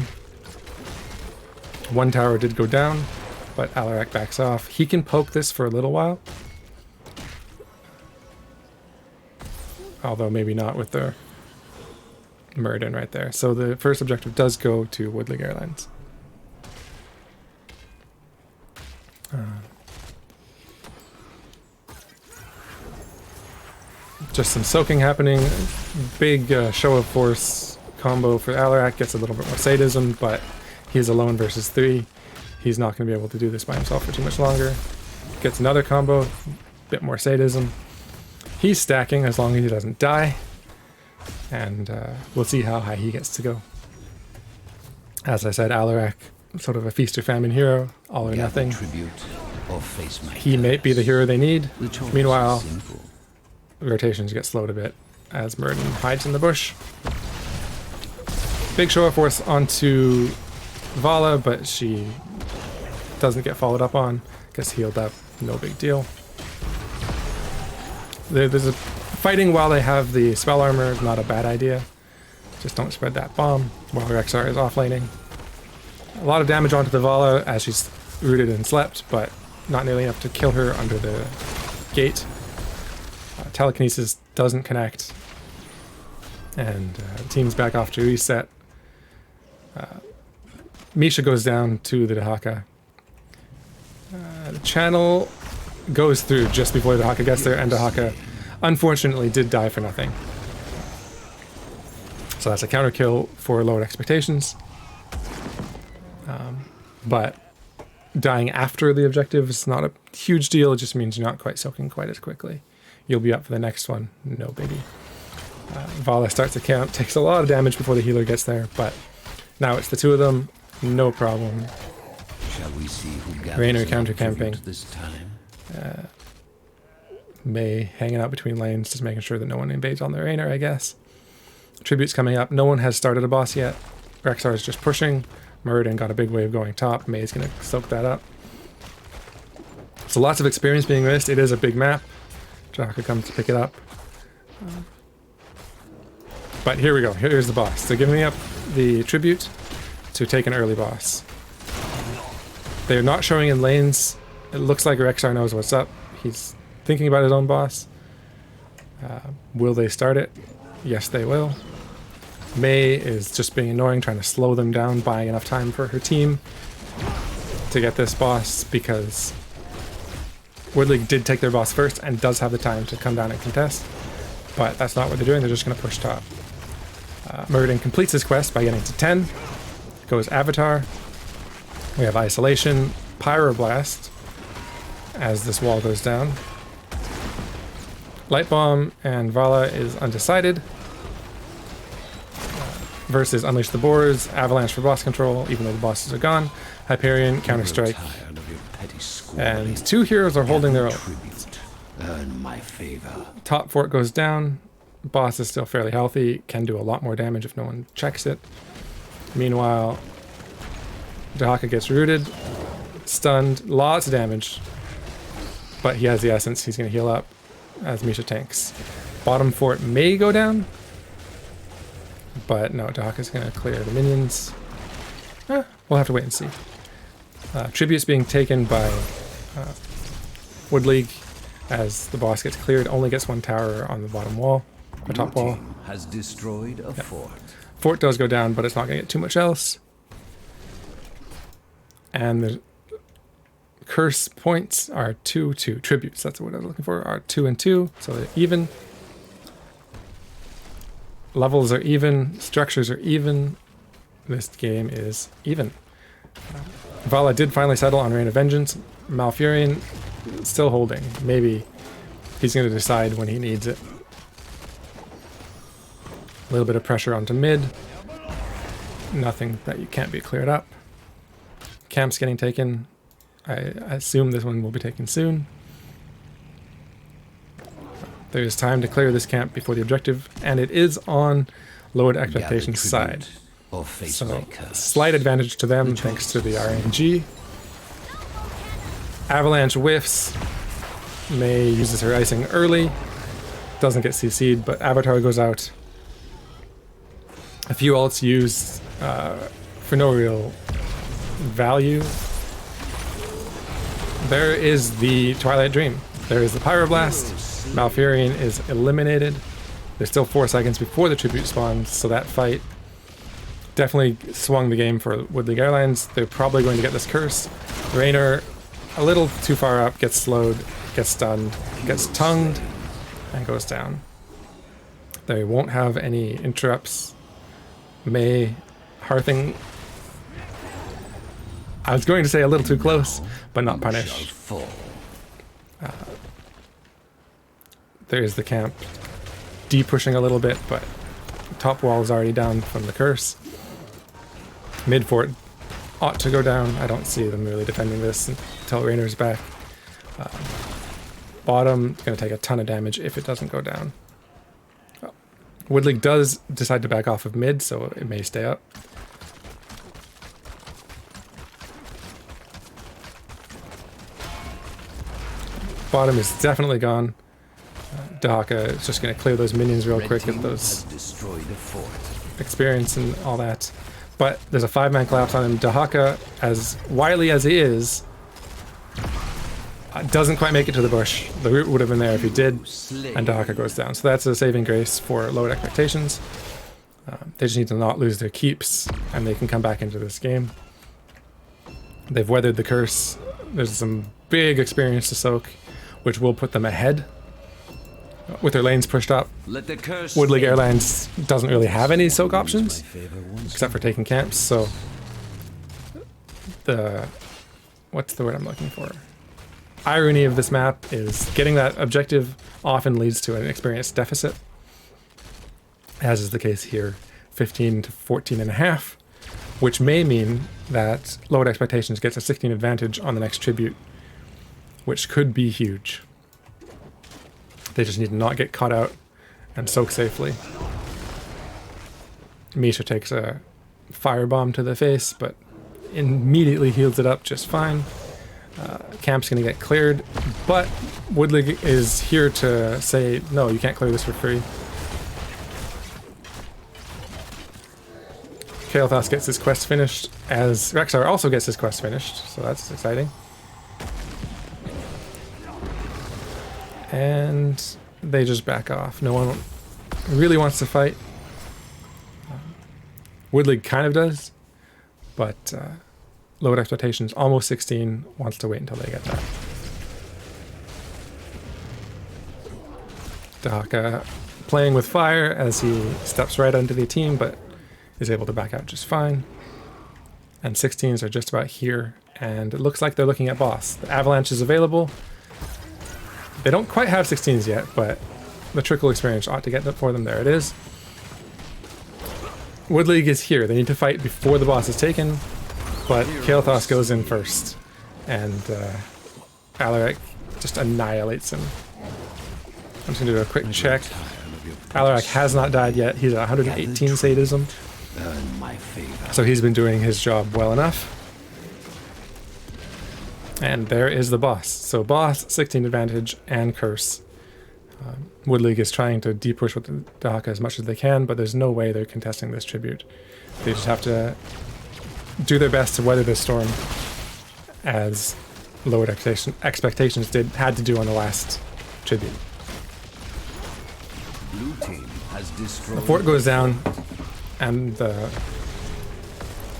One tower did go down, but Alarak backs off. He can poke this for a little while. Although maybe not with the Murden right there. So the first objective does go to Wood League Airlines. Just some soaking happening. Big show of force combo for Alarak. Gets a little bit more sadism, but he's alone versus 3. He's not going to be able to do this by himself for too much longer. Gets another combo, bit more sadism. He's stacking as long as he doesn't die. And we'll see how high he gets to go. As I said, Alarak, sort of a feast or famine hero, all or nothing. Tribute or face my He may be the hero they need. The choice Meanwhile, is simple. rotations get slowed a bit as Murden hides in the bush. Big show of force onto Vala, but she doesn't get followed up on, gets healed up, no big deal. There's a fighting while they have the spell armor is not a bad idea. Just don't spread that bomb while Rexar is offlaning. A lot of damage onto the Vala as she's rooted and slept, but not nearly enough to kill her under the gate. Telekinesis doesn't connect, and the team's back off to reset. Misha goes down to the Dahaka. The channel goes through just before the Dahaka gets there, and Dahaka unfortunately did die for nothing. So that's a counter kill for lowered expectations. But dying after the objective is not a huge deal, it just means you're not quite soaking quite as quickly. You'll be up for the next one, no biggie. Vala starts to count, takes a lot of damage before the healer gets there, but now it's the two of them, no problem. Shall we see who Raynor counter-camping. this time? May hanging out between lanes, just making sure that no one invades on the Raynor, I guess. Tributes coming up. No one has started a boss yet. Rexar is just pushing. Muradin got a big wave going top. May's going to soak that up. So lots of experience being missed. It is a big map. Jaka comes to pick it up. But here we go. Here's the boss. So giving up the tribute to take an early boss. They're not showing in lanes. It looks like Rexar knows what's up. He's thinking about his own boss. Will they start it? Yes, they will. May is just being annoying, trying to slow them down, buying enough time for her team to get this boss, because Woodley did take their boss first and does have the time to come down and contest, but that's not what they're doing. They're just going to push top. Muradin completes his quest by getting to 10. Goes Avatar. We have Isolation, Pyroblast as this wall goes down. Light Bomb and Vala is undecided. Versus Unleash the Boars, Avalanche for boss control, even though the bosses are gone. Hyperion, Counter-Strike. And two heroes are holding their own. Earn my favor. Top fort goes down. Boss is still fairly healthy. Can do a lot more damage if no one checks it. Meanwhile, Dahaka gets rooted. Stunned. Lots of damage. But he has the essence. He's going to heal up as Misha tanks. Bottom fort may go down. But no, Dahaka's going to clear the minions. We'll have to wait and see. Tributes being taken by Wood League as the boss gets cleared. Only gets one tower on the bottom wall, the top wall. Has destroyed a fort. Fort does go down, but it's not going to get too much else. And the curse points are 2-2. Tributes, that's what I was looking for, are 2 and 2, so they're even. Levels are even, structures are even. This game is even. Vala did finally settle on Reign of Vengeance. Malfurion still holding. Maybe he's going to decide when he needs it. A little bit of pressure onto mid. Nothing that you can't be cleared up. Camp's getting taken. I assume this one will be taken soon. There's time to clear this camp before the objective, and it is on lowered expectations side. So slight advantage to them thanks to the RNG. Avalanche whiffs. May uses her icing early. Doesn't get CC'd, but Avatar goes out. A few ults used for no real value. There is the Twilight Dream. There is the Pyroblast. Malfurion is eliminated. There's still 4 seconds before the tribute spawns, so that fight definitely swung the game for Wood League Airlines. They're probably going to get this curse. Raynor, a little too far up, gets slowed, gets stunned, gets tongued, and goes down. They won't have any interrupts. May, Hearthing, I was going to say a little too close, but not punish. There's the camp de-pushing a little bit, but top wall is already down from the curse. Mid fort ought to go down. I don't see them really defending this until Raynor's back. Bottom going to take a ton of damage if it doesn't go down. Wood League does decide to back off of mid, so it may stay up. Bottom is definitely gone. Dahaka is just going to clear those minions real Red quick, team get has those destroyed a fort. experience and all that. But there's a 5-man collapse on him. Dahaka, as wily as he is, doesn't quite make it to the bush. The root would have been there if he did, and Dahaka goes down. So that's a saving grace for lowered expectations. They just need to not lose their keeps, and they can come back into this game. They've weathered the curse. There's some big experience to soak, which will put them ahead. With their lanes pushed up, Let the curse Wood League fade. Airlines doesn't really have any soak options, My favor once except for taking camps, so what's the word I'm looking for? Irony of this map is getting that objective often leads to an experience deficit, as is the case here, 15 to 14 and a half, which may mean that lowered expectations gets a 16 advantage on the next tribute, which could be huge. They just need to not get caught out and soak safely. Misha takes a firebomb to the face, but immediately heals it up just fine. Camp's gonna get cleared, but Wood League is here to say, no, you can't clear this for free. Kael'thas gets his quest finished, as Rexar also gets his quest finished, so that's exciting. And they just back off. No one really wants to fight. Wood League kind of does, but lowered expectations, almost 16, wants to wait until they get that. Dahaka playing with fire as he steps right onto the team, but is able to back out just fine. And 16s are just about here, and it looks like they're looking at boss. The avalanche is available. They don't quite have 16s yet, but the trickle experience ought to get that for them. There it is. Wood League is here. They need to fight before the boss is taken, but Kael'thas goes in first, and Alaric just annihilates him. I'm just going to do a quick check. Alaric has not died yet. He's at 118 sadism, Earn my favor. so he's been doing his job well enough. And there is the boss. So boss, 16 advantage, and curse. Wood League is trying to deep push with the Dahaka as much as they can, but there's no way they're contesting this tribute. They just have to do their best to weather this storm, as lowered expectations had to do on the last tribute. Blue team has destroyed. The fort goes down, and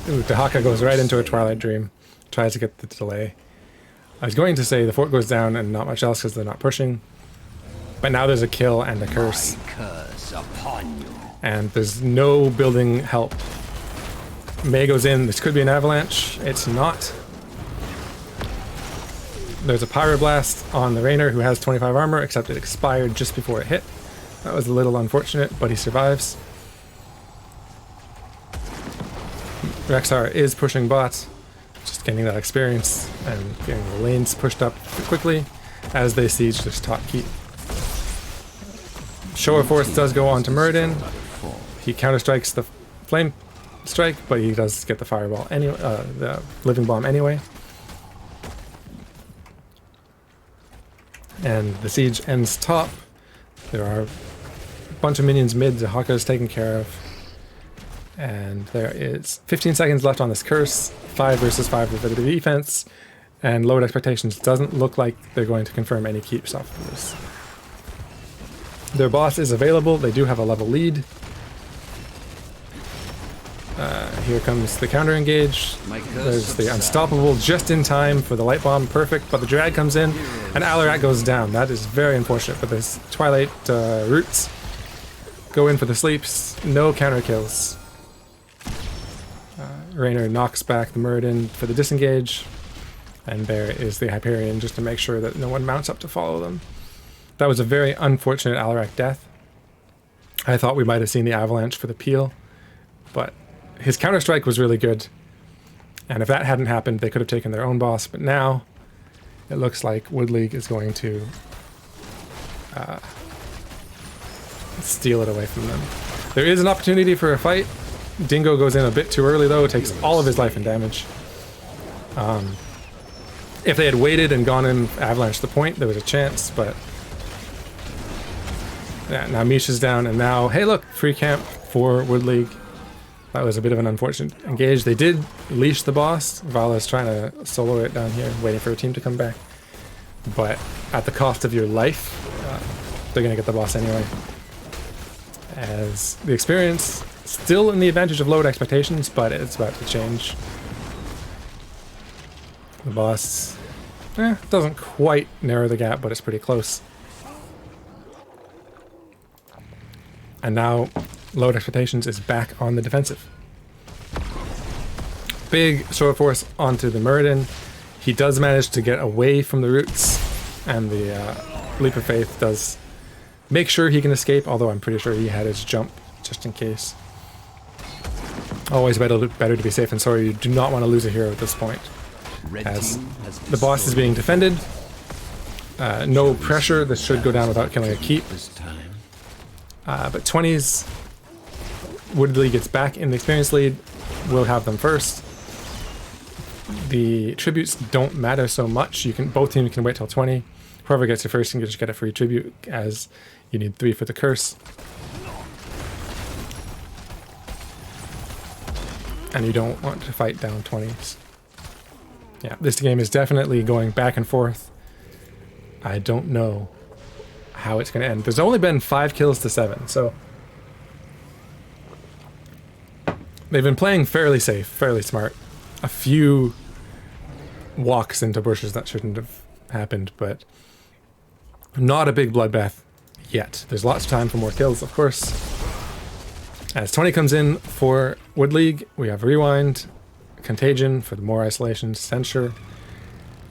Dahaka goes right into a Twilight Dream, tries to get the delay. I was going to say the fort goes down and not much else because they're not pushing, but now there's a kill and a curse, Curse upon you. and there's no building help. May goes in. This could be an avalanche. It's not. There's a pyroblast on the Rainer, who has 25 armor, except it expired just before it hit. That was a little unfortunate, but he survives. Rexar is pushing bot, just getting that experience and getting the lanes pushed up quickly as they siege this top keep. Show of Force does go on to Muradin. He counterstrikes the flame strike, but he does get the fireball anyway, the living bomb anyway. And the siege ends top. There are a bunch of minions mid. Dahaka is taken care of. And there is 15 seconds left on this curse. 5 versus 5 with the defense. And lowered expectations doesn't look like they're going to confirm any keeps off of this. Their boss is available. They do have a level lead. Here comes the counter engage. There's the unstoppable just in time for the light bomb. Perfect. But the drag comes in and Alaric goes down. That is very unfortunate. But this Twilight roots go in for the sleeps. No counter kills. Rainer knocks back the Muradin for the disengage. And there is the Hyperion just to make sure that no one mounts up to follow them. That was a very unfortunate Alaric death. I thought we might have seen the avalanche for the peel, but his counterstrike was really good. And if that hadn't happened, they could have taken their own boss. But now it looks like Wood League is going to steal it away from them. There is an opportunity for a fight. Dingo goes in a bit too early though, takes all of his life and damage. If they had waited and gone in Avalanche the point, there was a chance, but yeah, now Misha's down, and now, hey look, free camp for Wood League. That was a bit of an unfortunate engage. They did leash the boss. Vala's trying to solo it down here, waiting for a team to come back. But at the cost of your life, they're going to get the boss anyway. As the experience, still in the advantage of lowered expectations, but it's about to change. The boss doesn't quite narrow the gap, but it's pretty close. And now, lowered expectations is back on the defensive. Big show of force onto the Muradin. He does manage to get away from the roots, and the Leap of Faith does make sure he can escape, although I'm pretty sure he had his jump, just in case. Always better to be safe than sorry. You do not want to lose a hero at this point. As the boss is being defended. No pressure. This should go down without killing a keep. But 20s, Wood League gets back in the experience lead. We'll have them first. The tributes don't matter so much. Both teams can wait till 20. Whoever gets it first can just get a free tribute, as you need 3 for the curse. And you don't want to fight down 20s. Yeah, this game is definitely going back and forth. I don't know how it's going to end. There's only been 5 kills to 7, so they've been playing fairly safe, fairly smart. A few walks into bushes that shouldn't have happened, but not a big bloodbath yet. There's lots of time for more kills, of course. As 20 comes in for Wood League, we have Rewind, Contagion for the more isolation, Censure,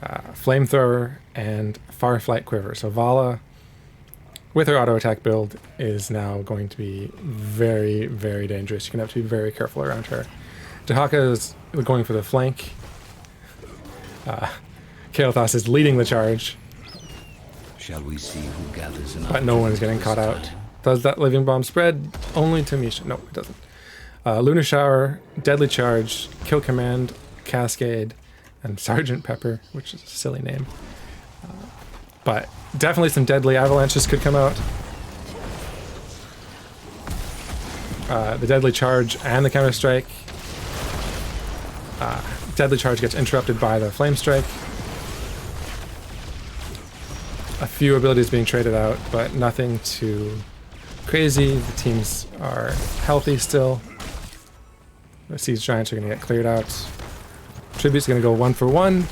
Flamethrower, and Fireflight Quiver. So Vala, with her auto attack build, is now going to be very, very dangerous. You're going to have to be very careful around her. Dahaka is going for the flank. Kael'thas is leading the charge. Shall we see who gathers enough? But no one is getting caught out. Does that living bomb spread? Only to Misha. No, it doesn't. Lunar Shower, Deadly Charge, Kill Command, Cascade, and Sergeant Pepper, which is a silly name. But definitely some deadly avalanches could come out. The Deadly Charge and the Counter Strike. Deadly Charge gets interrupted by the Flame Strike. A few abilities being traded out, but nothing too crazy. The teams are healthy still. The Siege Giants are going to get cleared out. Tribute's going to go 1 for 1.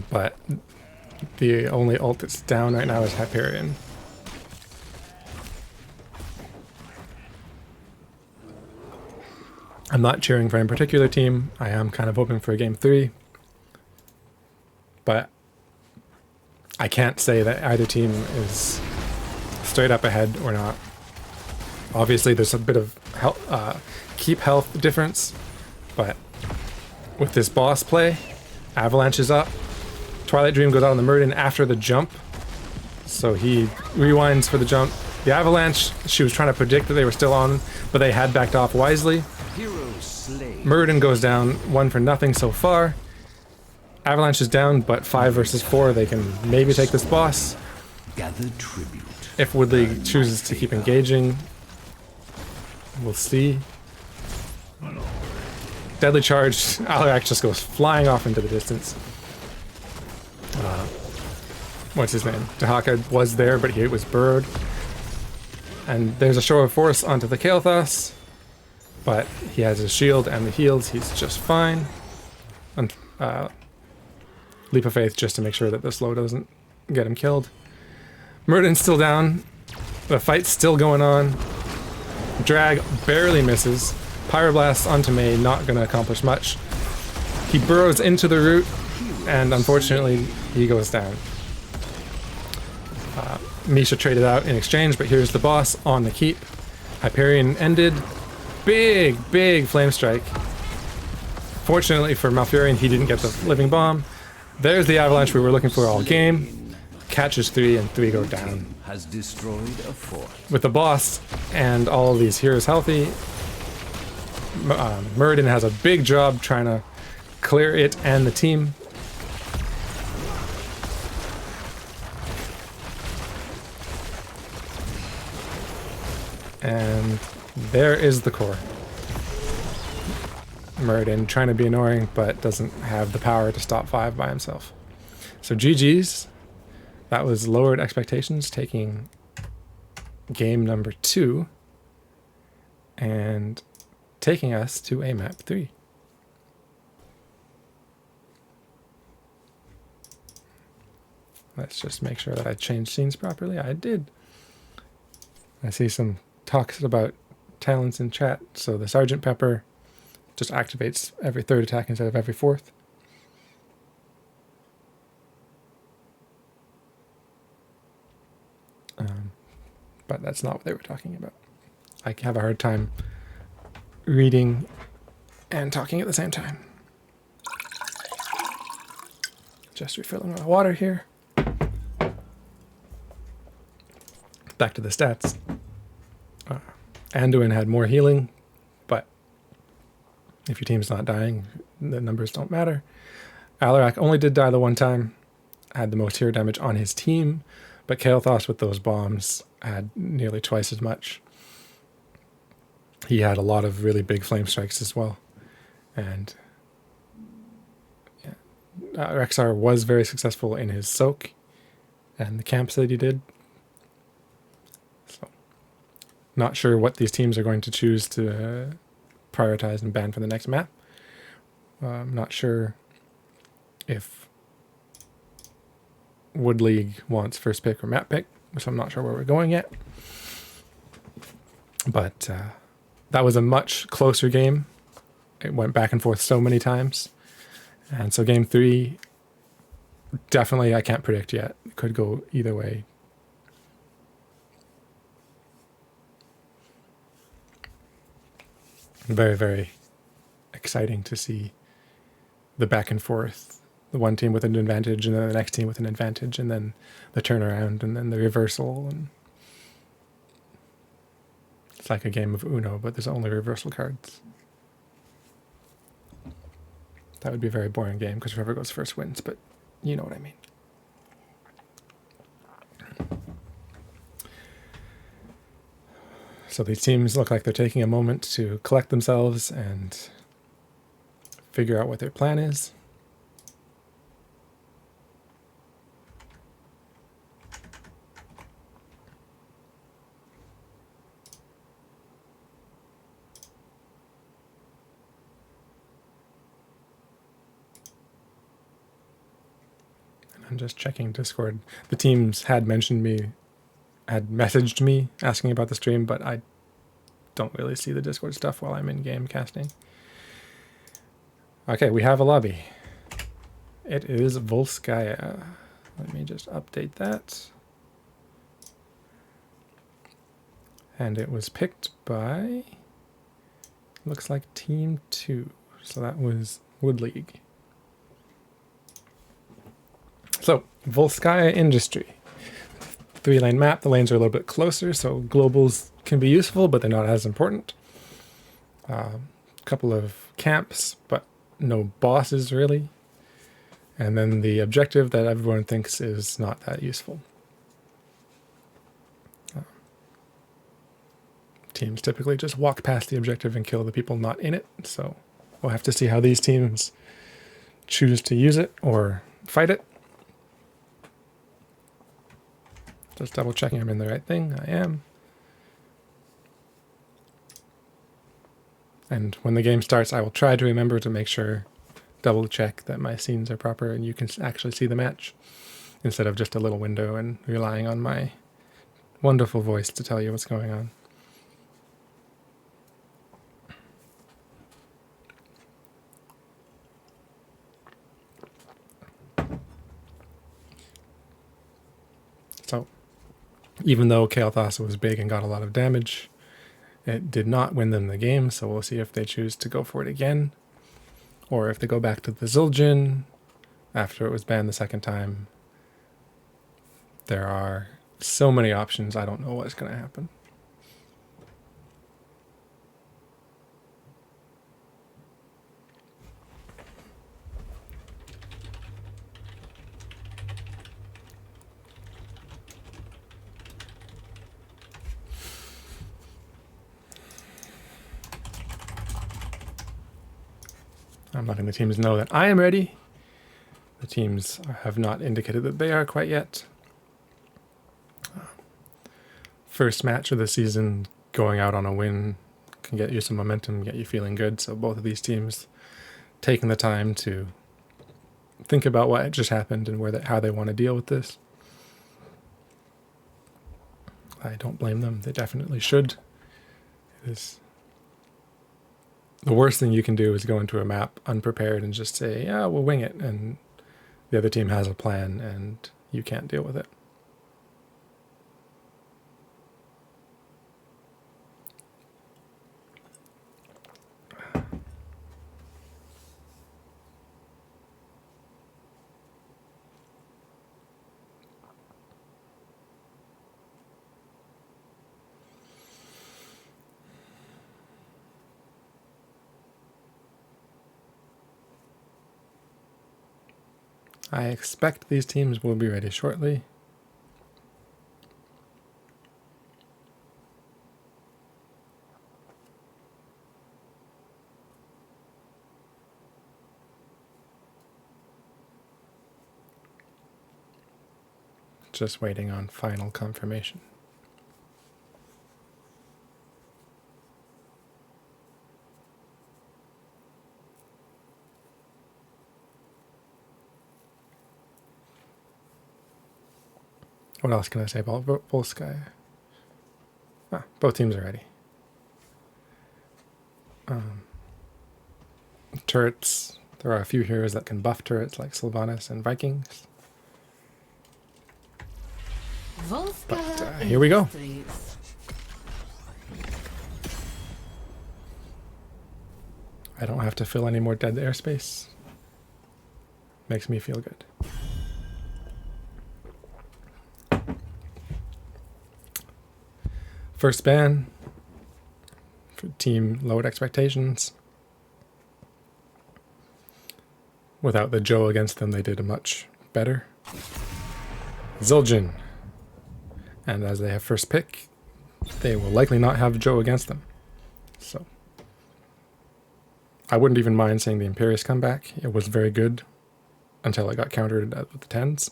But the only ult that's down right now is Hyperion. I'm not cheering for any particular team. I am kind of hoping for a game 3. But I can't say that either team is straight up ahead or not. Obviously, there's a bit of keep health difference, but with this boss play, Avalanche is up. Twilight Dream goes out on the Muradin after the jump, so he rewinds for the jump. The Avalanche, she was trying to predict that they were still on, but they had backed off wisely. Muradin goes down 1 for nothing so far. Avalanche is down, but 5 versus 4, they can maybe take this boss. Gather tribute. If Wood League chooses to keep engaging, we'll see. Deadly Charge, Alarak just goes flying off into the distance. What's his name? Dahaka was there, but he was burrowed. And there's a show of force onto the Kael'thas, but he has his shield and the heals, he's just fine. And Leap of Faith just to make sure that the slow doesn't get him killed. Muradin's still down. The fight's still going on. Drag barely misses. Pyroblast onto May, not going to accomplish much. He burrows into the root, and unfortunately, he goes down. Misha traded out in exchange, but here's the boss on the keep. Hyperion ended. Big, big Flame Strike. Fortunately for Malfurion, he didn't get the Living Bomb. There's the Avalanche we were looking for all game. Catches 3, and 3 go down. Has destroyed a fort. With the boss and all of these heroes healthy, Muradin has a big job trying to clear it and the team. And there is the core. Muradin trying to be annoying, but doesn't have the power to stop 5 by himself. So GG's. That was lowered expectations, taking game number 2 and taking us to a map 3. Let's just make sure that I changed scenes properly. I did. I see some talks about talents in chat. So the Sergeant Pepper just activates every 3rd attack instead of every 4th. But that's not what they were talking about. I have a hard time reading and talking at the same time. Just refilling my water here. Back to the stats. Anduin had more healing, but if your team's not dying, the numbers don't matter. Alarak only did die the one time, had the most hero damage on his team, but Kael'thas with those bombs had nearly twice as much. He had a lot of really big flame strikes as well. And yeah, Rexar was very successful in his soak and the camps that he did. So, not sure what these teams are going to choose to prioritize and ban for the next map. I'm not sure if Wood League wants first pick or map pick, so I'm not sure where we're going yet. But that was a much closer game. It went back and forth so many times. And so game 3, definitely I can't predict yet. It could go either way. Very, very exciting to see the back and forth. The one team with an advantage and then the next team with an advantage and then the turnaround and then the reversal. And it's like a game of Uno, but there's only reversal cards. That would be a very boring game because whoever goes first wins, but you know what I mean. So these teams look like they're taking a moment to collect themselves and figure out what their plan is. I'm just checking Discord. The teams had mentioned me, had messaged me asking about the stream, but I don't really see the Discord stuff while I'm in game casting. Okay, we have a lobby. It is Volskaya. Let me just update that. And it was picked by, looks like Team 2. So that was Wood League. So, Volskaya Industry. 3-lane map. The lanes are a little bit closer, so globals can be useful, but they're not as important. Couple of camps, but no bosses really. And then the objective that everyone thinks is not that useful. Teams typically just walk past the objective and kill the people not in it, so we'll have to see how these teams choose to use it or fight it. Just double checking I'm in the right thing. I am. And when the game starts, I will try to remember to make sure, double check that my scenes are proper and you can actually see the match instead of just a little window and relying on my wonderful voice to tell you what's going on. So, even though Kael'thas was big and got a lot of damage, it did not win them the game, so we'll see if they choose to go for it again, or if they go back to the Zul'jin after it was banned the second time. There are so many options, I don't know what's going to happen. I'm letting the teams know that I am ready. The teams have not indicated that they are quite yet. First match of the season, going out on a win can get you some momentum, get you feeling good. So both of these teams taking the time to think about what just happened and how they want to deal with this. I don't blame them. They definitely should. It is the worst thing you can do is go into a map unprepared and just say, yeah, we'll wing it. And the other team has a plan and you can't deal with it. I expect these teams will be ready shortly. Just waiting on final confirmation. What else can I say about Volsky? Both teams are ready. Turrets. There are a few heroes that can buff turrets like Sylvanas and Vikings. But here we go. I don't have to fill any more dead airspace. Makes me feel good. First ban for team lowered expectations. Without the Joe against them, they did much better. Zul'jin. And as they have first pick, they will likely not have Joe against them. So I wouldn't even mind seeing the Imperious come back. It was very good until it got countered with the 10s.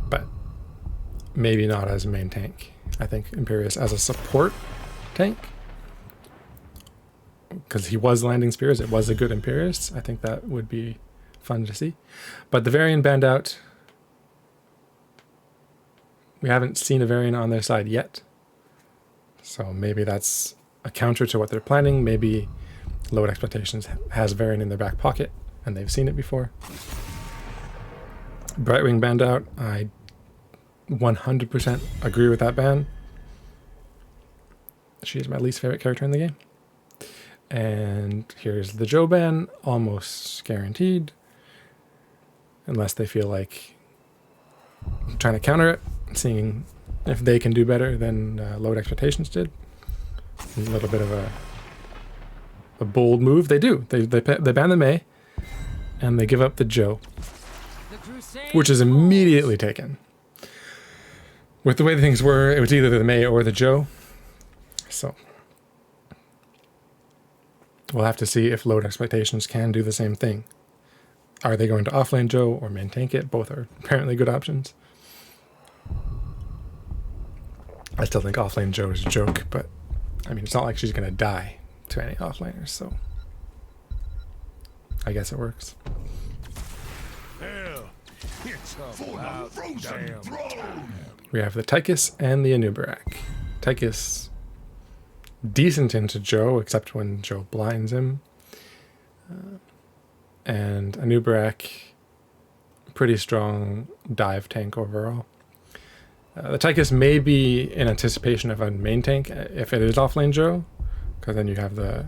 But maybe not as a main tank. I think Imperious as a support tank, because he was landing spears, it was a good Imperious. I think that would be fun to see. But the Varian banned out. We haven't seen a Varian on their side yet. So maybe that's a counter to what they're planning. Maybe Lowered Expectations has Varian in their back pocket and they've seen it before. Brightwing banned out. I 100% agree with that ban. She is my least favorite character in the game. And here's the Joe ban, almost guaranteed. Unless they feel like trying to counter it, seeing if they can do better than Lowered Expectations did. A little bit of a bold move. They do. They ban the Mei, and they give up the Joe, which is immediately taken. With the way things were, it was either the Mei or the Joe. So we'll have to see if Lowered Expectations can do the same thing. Are they going to offlane Joe or main tank it? Both are apparently good options. I still think offlane Joe is a joke, but I mean, it's not like she's going to die to any offlaners, so I guess it works. Hell, it's about damn time. We have the Tychus and the Anubarak. Tychus, decent into Joe, except when Joe blinds him. And Anubarak, pretty strong dive tank overall. The Tychus may be in anticipation of a main tank if it is offlane Joe, because then you have the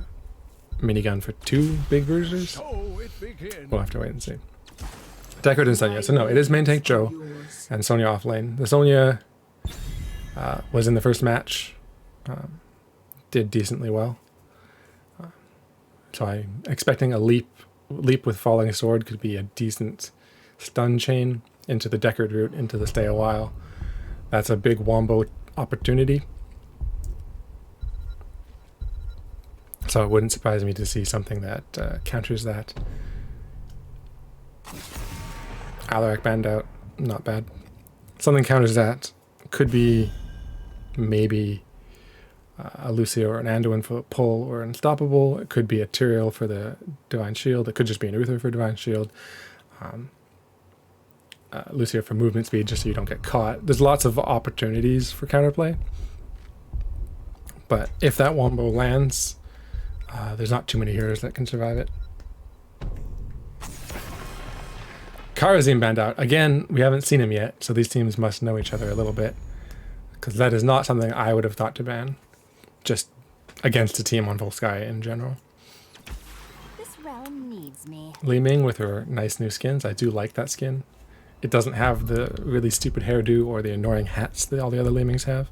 minigun for 2 big bruisers. So it begins. We'll have to wait and see. Deco didn't say yet, so no, it is main tank Joe and Sonya offlane. The Sonya was in the first match, did decently well. So I'm expecting a leap with Falling Sword could be a decent stun chain into the Deckard route, into the Stay a While. That's a big wombo opportunity. So it wouldn't surprise me to see something that counters that. Alarak banned out, not bad. Something counters that. Could be maybe a Lucio or an Anduin for pull or Unstoppable. It could be a Tyrael for the Divine Shield. It could just be an Uther for Divine Shield. Lucio for movement speed, just so you don't get caught. There's lots of opportunities for counterplay. But if that wombo lands, there's not too many heroes that can survive it. Karazim banned out. Again, we haven't seen him yet, so these teams must know each other a little bit. Because that is not something I would have thought to ban. Just against a team on Volskai in general. This realm needs me. Li Ming with her nice new skins. I do like that skin. It doesn't have the really stupid hairdo or the annoying hats that all the other Li Mings have.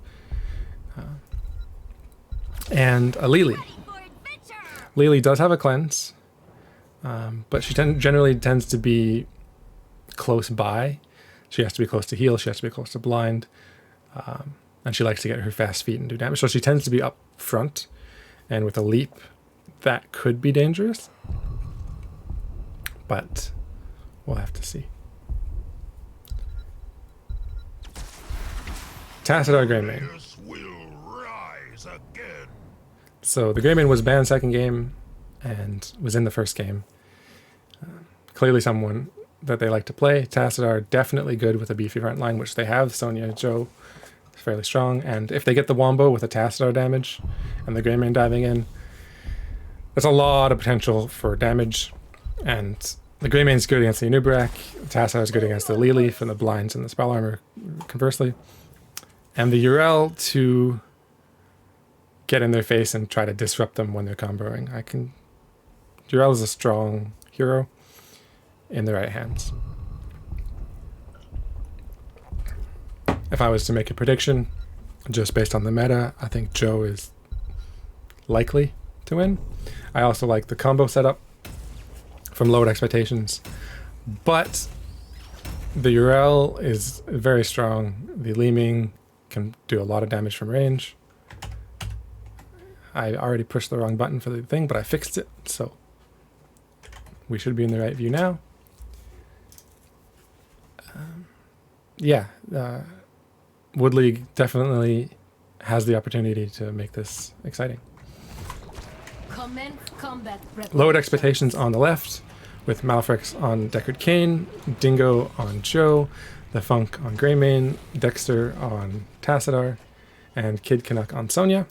And a Lily. Lily does have a cleanse, but she generally tends to be close by. She has to be close to heal, she has to be close to blind, and she likes to get her fast feet and do damage. So she tends to be up front, and with a leap, that could be dangerous. But we'll have to see. Tassadar Greymane. Fires will rise again. So the Greymane was banned second game and was in the first game. Clearly someone that they like to play. Tassadar definitely good with a beefy front line, which they have. Sonya, Joe is fairly strong. And if they get the wombo with a Tassadar damage and the Greymane diving in, there's a lot of potential for damage. And the Greymane's good against the Anubarak. Tassadar is good against the Lily and the blinds and the spell armor, conversely. And the Yrel to get in their face and try to disrupt them when they're comboing. Yrel is a strong hero in the right hands. If I was to make a prediction, just based on the meta, I think Joe is likely to win. I also like the combo setup from Lowered Expectations, but the Yrel is very strong. The Li Ming can do a lot of damage from range. I already pushed the wrong button for the thing, but I fixed it, so we should be in the right view now. Wood League definitely has the opportunity to make this exciting. Lowered Expectations on the left, with Malfrix on Deckard Cain, Dingo on Joe, the Funk on Greymane, Dexter on Tassadar, and Kid Canuck on Sonya.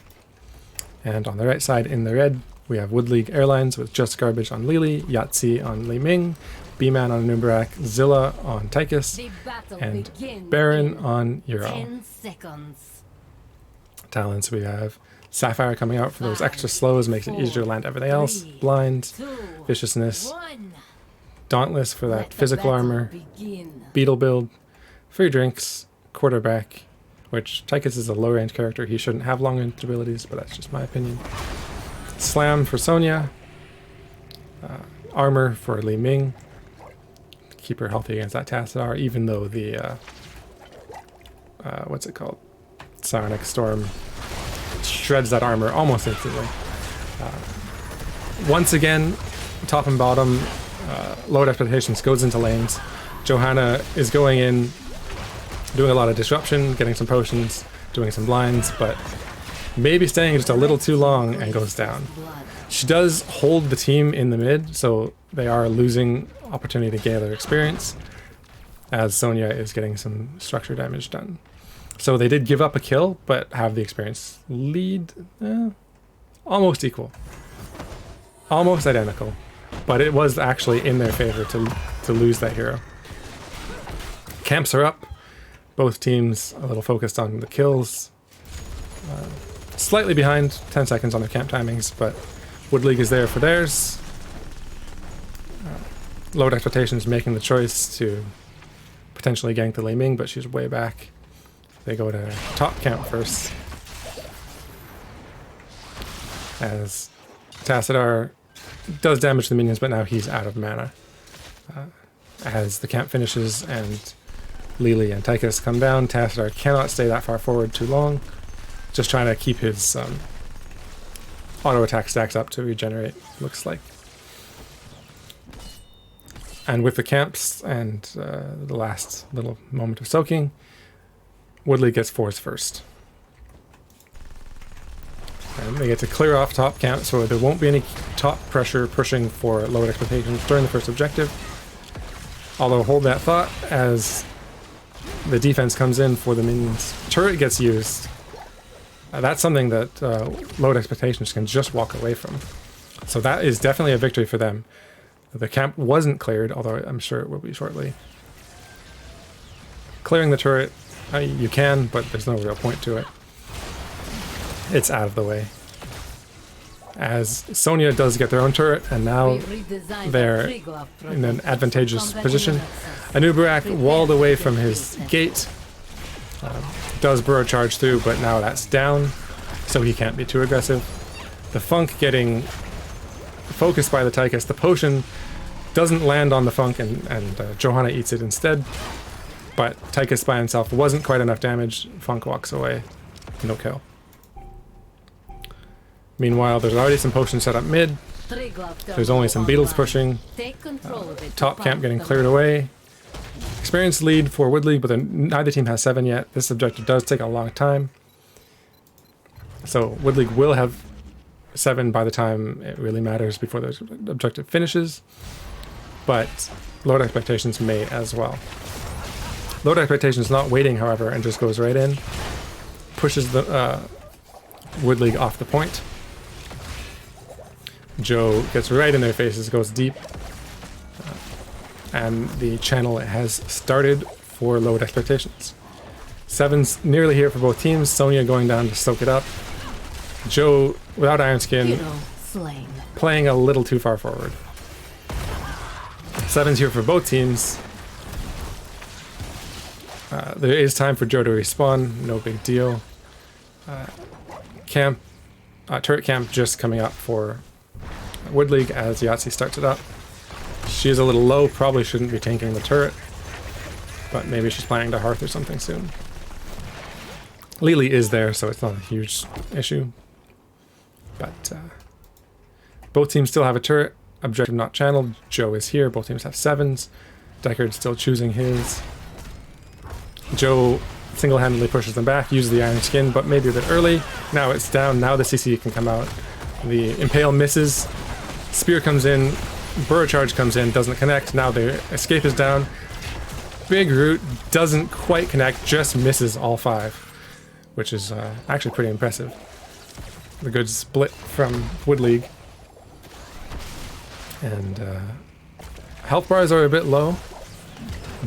And on the right side in the red, we have Wood League Airlines with Just Garbage on Lily, Yahtzee on Li Ming, B-Man on Anubarak, Zilla on Tychus, and Baron on Yrel. 10 seconds. Talents, we have Sapphire coming out for those extra slows, makes it easier to land everything else. Blind, Viciousness, Dauntless for that physical armor, Beetle build, free drinks, Quarterback, which Tychus is a low range character, he shouldn't have long range abilities, but that's just my opinion. Slam for Sonya, armor for Li Ming, keep her healthy against that Tassadar, even though the what's it called, Psionic Storm shreds that armor almost instantly. Once again, top and bottom, Lowered Expectations goes into lanes. Johanna is going in, doing a lot of disruption, getting some potions, doing some blinds, but maybe staying just a little too long and goes down. She does hold the team in the mid, so they are losing opportunity to gather experience as Sonya is getting some structure damage done. So they did give up a kill, but have the experience lead almost equal. Almost identical. But it was actually in their favor to lose that hero. Camps are up. Both teams a little focused on the kills. Slightly behind, 10 seconds on their camp timings, but Wood League is there for theirs. Lowered Expectations making the choice to potentially gank the Li Ming, but she's way back. They go to top camp first. As Tassadar does damage to the minions, but now he's out of mana. As the camp finishes and Lily and Tychus come down, Tassadar cannot stay that far forward too long. Just trying to keep his auto attack stacks up to regenerate, looks like. And with the camps and the last little moment of soaking, Woodley gets 4s first. And they get to clear off top camp, so there won't be any top pressure pushing for lowered expectations during the first objective. Although hold that thought as the defense comes in for the minions. Turret gets used. That's something that lowered expectations can just walk away from. So that is definitely a victory for them. The camp wasn't cleared, although I'm sure it will be shortly. Clearing the turret, you can, but there's no real point to it. It's out of the way. As Sonya does get their own turret, and now they're in an advantageous position. Anubarak walled away from his gate. Does burrow charge through, but now that's down, so he can't be too aggressive. The Funk getting focused by the Tychus. The potion doesn't land on the Funk, and Johanna eats it instead. But Tychus by himself wasn't quite enough damage. Funk walks away. No kill. Meanwhile, there's already some potions set up mid. There's only some beetles pushing. Top camp getting cleared away. Experience lead for Woodley, but neither team has 7 yet. This objective does take a long time. So Woodley will have 7 by the time it really matters before the objective finishes. But load expectations may as well. Load expectations not waiting, however, and just goes right in. Pushes the Woodley off the point. Joe gets right in their faces, goes deep. And the channel has started for load expectations. 7's nearly here for both teams. Sonya going down to soak it up. Joe, without Iron Skin, playing a little too far forward. 7's here for both teams. There is time for Joe to respawn, no big deal. Turret camp just coming up for Woodley as Yahtzee starts it up. She is a little low, probably shouldn't be tanking the turret, but maybe she's planning to Hearth or something soon. Lily is there, so it's not a huge issue. But both teams still have a turret. Objective not channeled. Joe is here. Both teams have 7s. Deckard's still choosing his. Joe single-handedly pushes them back, uses the Iron Skin, but maybe a bit early. Now it's down. Now the CC can come out. The Impale misses. Spear comes in. Burrow Charge comes in. Doesn't connect. Now the escape is down. Big Root doesn't quite connect. Just misses all 5, which is actually pretty impressive. The good split from Wood League. And health bars are a bit low,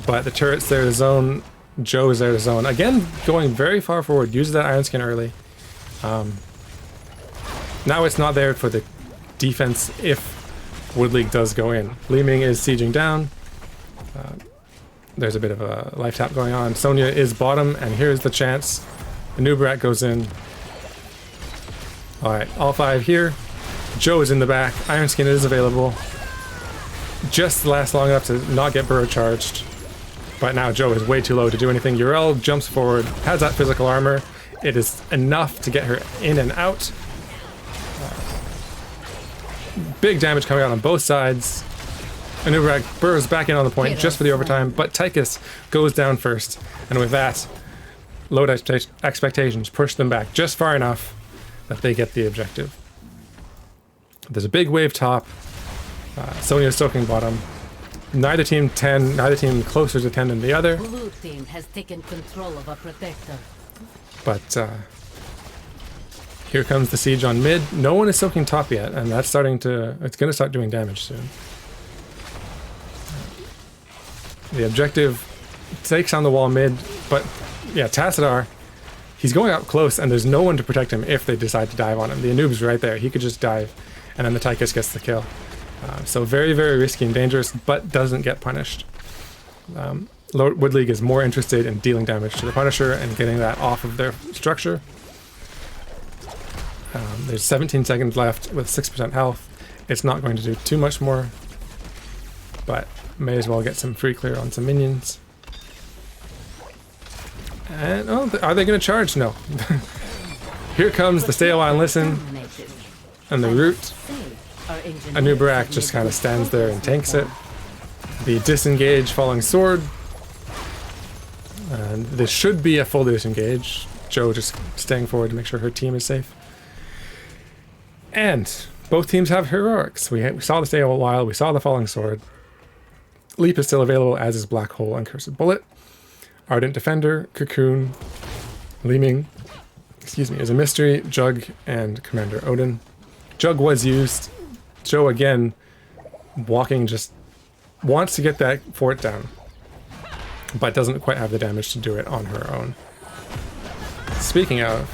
but the turret's there to zone. Joe is there to zone. Again, going very far forward. Uses that Iron Skin early. Now it's not there for the defense if Wood League does go in. Li Ming is sieging down. There's a bit of a life tap going on. Sonya is bottom, and here's the chance. Anubarak goes in. Alright, all 5 here. Joe is in the back. Iron Skin is available. Just lasts long enough to not get burrow charged. But now Joe is way too low to do anything. Yrel jumps forward, has that physical armor. It is enough to get her in and out. Big damage coming out on both sides. Anubarak burrows back in on the point just for the overtime, but Tychus goes down first. And with that, load expectations push them back just far enough that they get the objective. There's a big wave top. Sonya's soaking bottom. Neither team 10, neither team closer to 10 than the other. Blue team has taken control of a protector. But here comes the siege on mid. No one is soaking top yet, and that's starting to, it's going to start doing damage soon. The objective takes on the wall mid, but yeah, Tassadar, he's going up close, and there's no one to protect him if they decide to dive on him. The Anub's right there. He could just dive, and then the Tychus gets the kill. So very, very risky and dangerous, but doesn't get punished. Wood League is more interested in dealing damage to the Punisher and getting that off of their structure. There's 17 seconds left with 6% health. It's not going to do too much more, but may as well get some free clear on some minions. And, oh, are they going to charge? No. Here comes the stay a while and listen. and the root. Our engineers Anubarak have just made kind of good stands there and progress tanks it. The disengage falling sword. And this should be a full disengage. Joe just staying forward to make sure her team is safe. And both teams have heroics. We saw this day a while. We saw the falling sword. Leap is still available, as is Black Hole and Cursed Bullet. Ardent Defender, Cocoon, Leeming, is a mystery, Jug, and Commander Odin. Jug was used. Joe again, walking, just wants to get that fort down, but doesn't quite have the damage to do it on her own. Speaking of,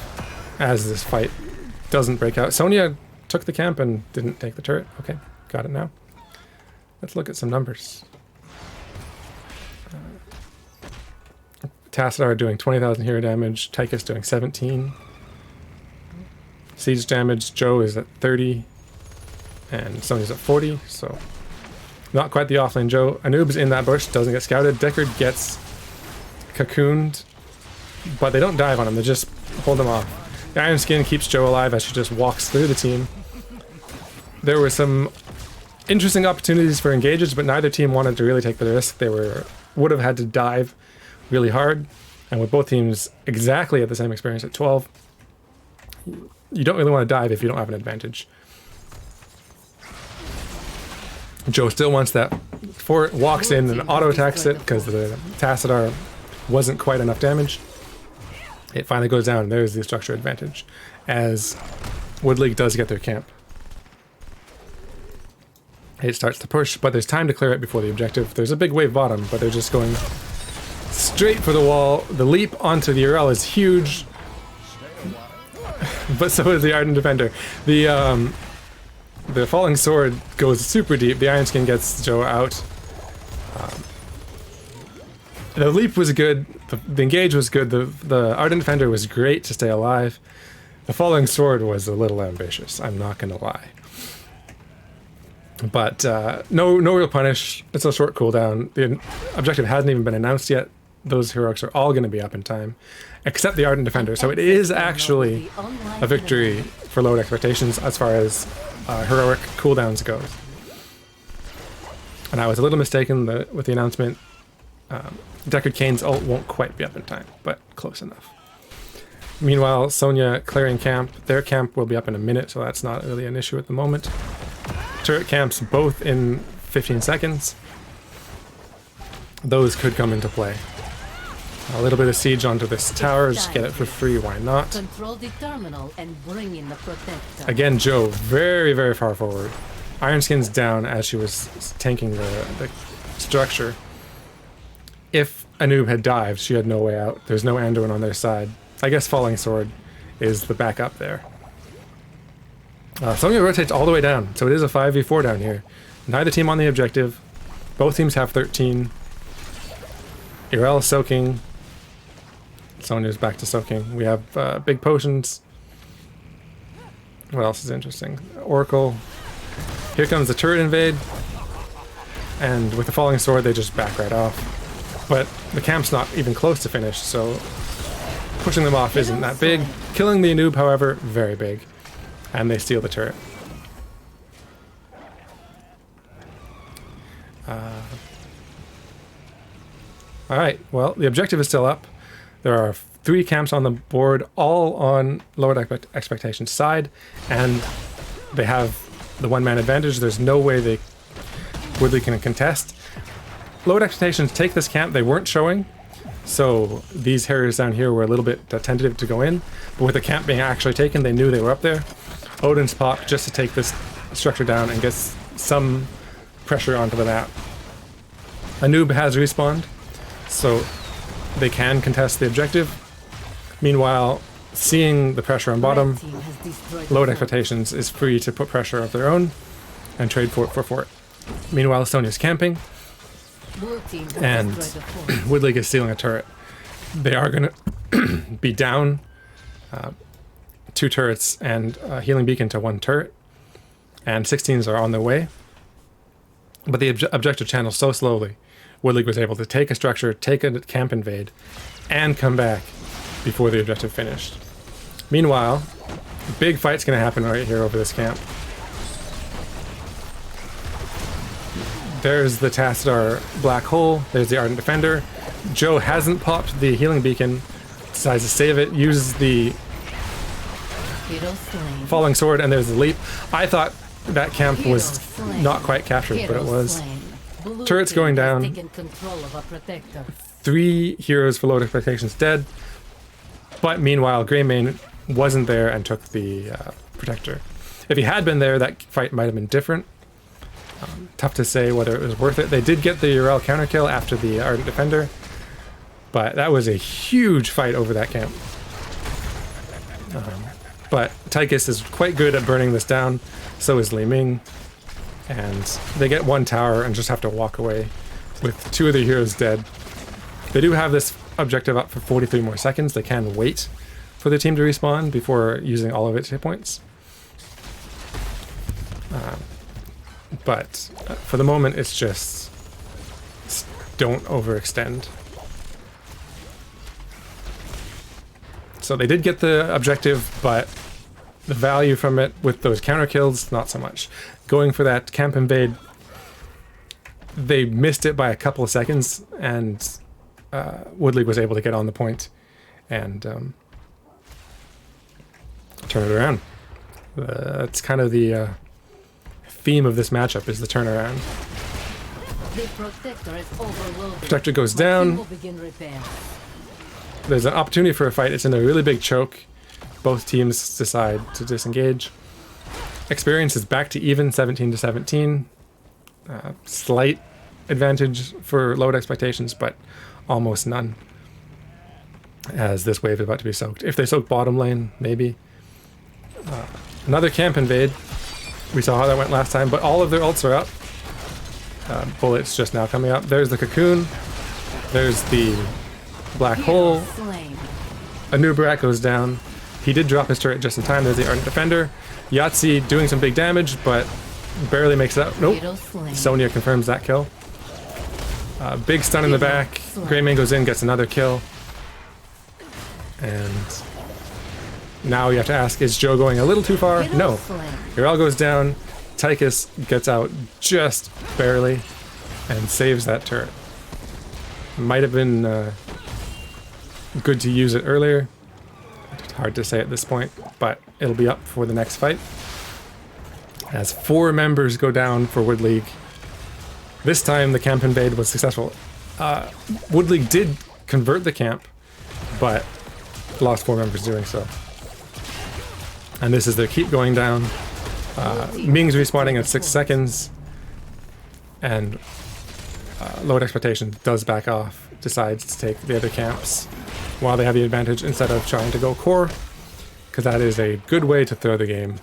as this fight doesn't break out, Sonya took the camp and didn't take the turret. Okay, got it now. Let's look at some numbers. Tassadar doing 20,000 hero damage, Tychus doing 17. Siege damage, Joe is at 30, and Sonya's at 40, so not quite the offlane Joe. Anub's in that bush, doesn't get scouted. Deckard gets cocooned, but they don't dive on him, they just hold him off. The Iron Skin keeps Joe alive as she just walks through the team. There were some interesting opportunities for engages, but neither team wanted to really take the risk. They would have had to dive really hard, and with both teams exactly at the same experience at 12, you don't really want to dive if you don't have an advantage. Joe still wants that fort, walks in and auto attacks it because the Tassadar wasn't quite enough damage. It finally goes down, and there's the structure advantage as Wood League does get their camp. It starts to push, but there's time to clear it before the objective. There's a big wave bottom, but they're just going straight for the wall. The leap onto the URL is huge, but so is the Ardent Defender. The falling sword goes super deep. The Iron Skin gets Joe out. The leap was good. The engage was good. The Ardent Defender was great to stay alive. The falling sword was a little ambitious, I'm not gonna lie. But no real punish. It's a short cooldown. The objective hasn't even been announced yet. Those heroics are all going to be up in time, except the Ardent Defender. So it is actually a victory for lowered expectations as far as heroic cooldowns goes. And I was a little mistaken with the announcement. Deckard Cain's ult won't quite be up in time, but close enough. Meanwhile, Sonya clearing camp. Their camp will be up in a minute, so that's not really an issue at the moment. Turret camps both in 15 seconds. Those could come into play. A little bit of siege onto this tower, just get it for free, why not? Control the terminal and bring in the protector. Again, Joe, very, very far forward. Iron Skin's down as she was tanking the structure. If Anub had dived, she had no way out. There's no Anduin on their side. I guess Falling Sword is the backup there. Sonya rotates all the way down, so it is a 5v4 down here. Neither team on the objective. Both teams have 13. Irel soaking. Sonya's back to soaking. We have big potions. What else is interesting? Oracle. Here comes the turret invade. And with the falling sword, they just back right off. But the camp's not even close to finished, so pushing them off isn't that big. Killing the noob, however, very big. And they steal the turret. Alright, well, the objective is still up. There are 3 camps on the board, all on lowered expectations side, and they have the one-man advantage. There's no way Woodley can contest. Lowered expectations take this camp. They weren't showing, so these harriers down here were a little bit tentative to go in, but with the camp being actually taken, they knew they were up there. Odin's pop just to take this structure down and get some pressure onto the map. Anub has respawned, so they can contest the objective. Meanwhile, seeing the pressure on bottom, lowered expectations is free to put pressure of their own and trade fort for fort. Meanwhile, Sonya's camping, and Wood League is stealing a turret. They are going to be down 2 turrets and a healing beacon to 1 turret, and 16s are on their way. But the objective channels so slowly, Wood League was able to take a structure, take a camp invade, and come back before the objective finished. Meanwhile, Big fight's gonna happen right here over this camp. There's the Tassadar black hole. There's the Ardent Defender. Joe hasn't popped the healing beacon. Decides to save it. Uses the Hero slain. falling sword, and there's the leap. I thought that camp was not quite captured, but it was. Slain. Blue Turrets team going has down. taken control of a protector. 3 heroes for low expectations dead. But meanwhile, Greymane wasn't there and took the protector. If he had been there, that fight might have been different. Tough to say whether it was worth it. They did get the Urel counter kill after the Ardent Defender, but that was a huge fight over that camp. But Tychus is quite good at burning this down, so is Li Ming, and they get 1 tower and just have to walk away with 2 of their heroes dead. They do have this objective up for 43 more seconds. They can wait for the team to respawn before using all of its hit points. But for the moment, it's just don't overextend. So they did get the objective, but the value from it with those counter kills, not so much. Going for that camp invade, they missed it by a couple of seconds, and Wood League was able to get on the point and turn it around. That's kind of the theme of this matchup, is the turnaround. The protector is overloaded. Protector goes My down. team will begin repair. There's an opportunity for a fight. It's in a really big choke. Both teams decide to disengage. Experience is back to even, 17 to 17. Slight advantage for lowered expectations, but almost none, as this wave is about to be soaked. If they soak bottom lane, maybe. Another camp invade. We saw how that went last time, but all of their ults are up. Bullets just now coming up. There's the cocoon. There's the black hole. Slain. A new Barak goes down. He did drop his turret just in time. There's the Ardent Defender. Yahtzee doing some big damage, but barely makes it out. Nope. Hero slain. Sonya confirms that kill. Big stun in the back. Greymane goes in, gets another kill. And now you have to ask, is Joe going a little too far? Hero No. slain. Urel goes down. Tychus gets out just barely and saves that turret. Might have been good to use it earlier. It's hard to say at this point, but it'll be up for the next fight. As 4 members go down for Wood League. This time the camp invade was successful. Wood League did convert the camp, but lost 4 members doing so. And this is their keep going down. Ming's respawning in 6 seconds, and Lowered Expectation does back off, decides to take the other camps while they have the advantage instead of trying to go core, because that is a good way to throw the game.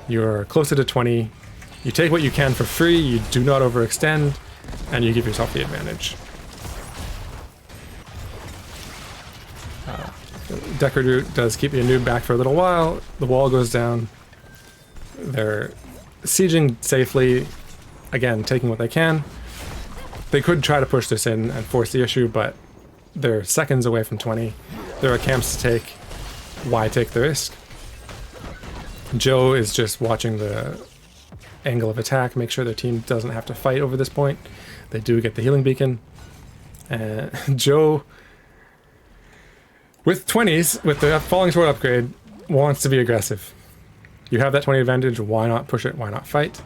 You're closer to 20, you take what you can for free, you do not overextend, and you give yourself the advantage. Deckard Root does keep your noob back for a little while. The wall goes down. They're sieging safely, again, taking what they can. They could try to push this in and force the issue, but they're seconds away from 20. There are camps to take. Why take the risk? Joe is just watching the angle of attack, make sure their team doesn't have to fight over this point. They do get the healing beacon. And Joe, with 20s, with the falling sword upgrade, wants to be aggressive. You have that 20 advantage, why not push it, why not fight?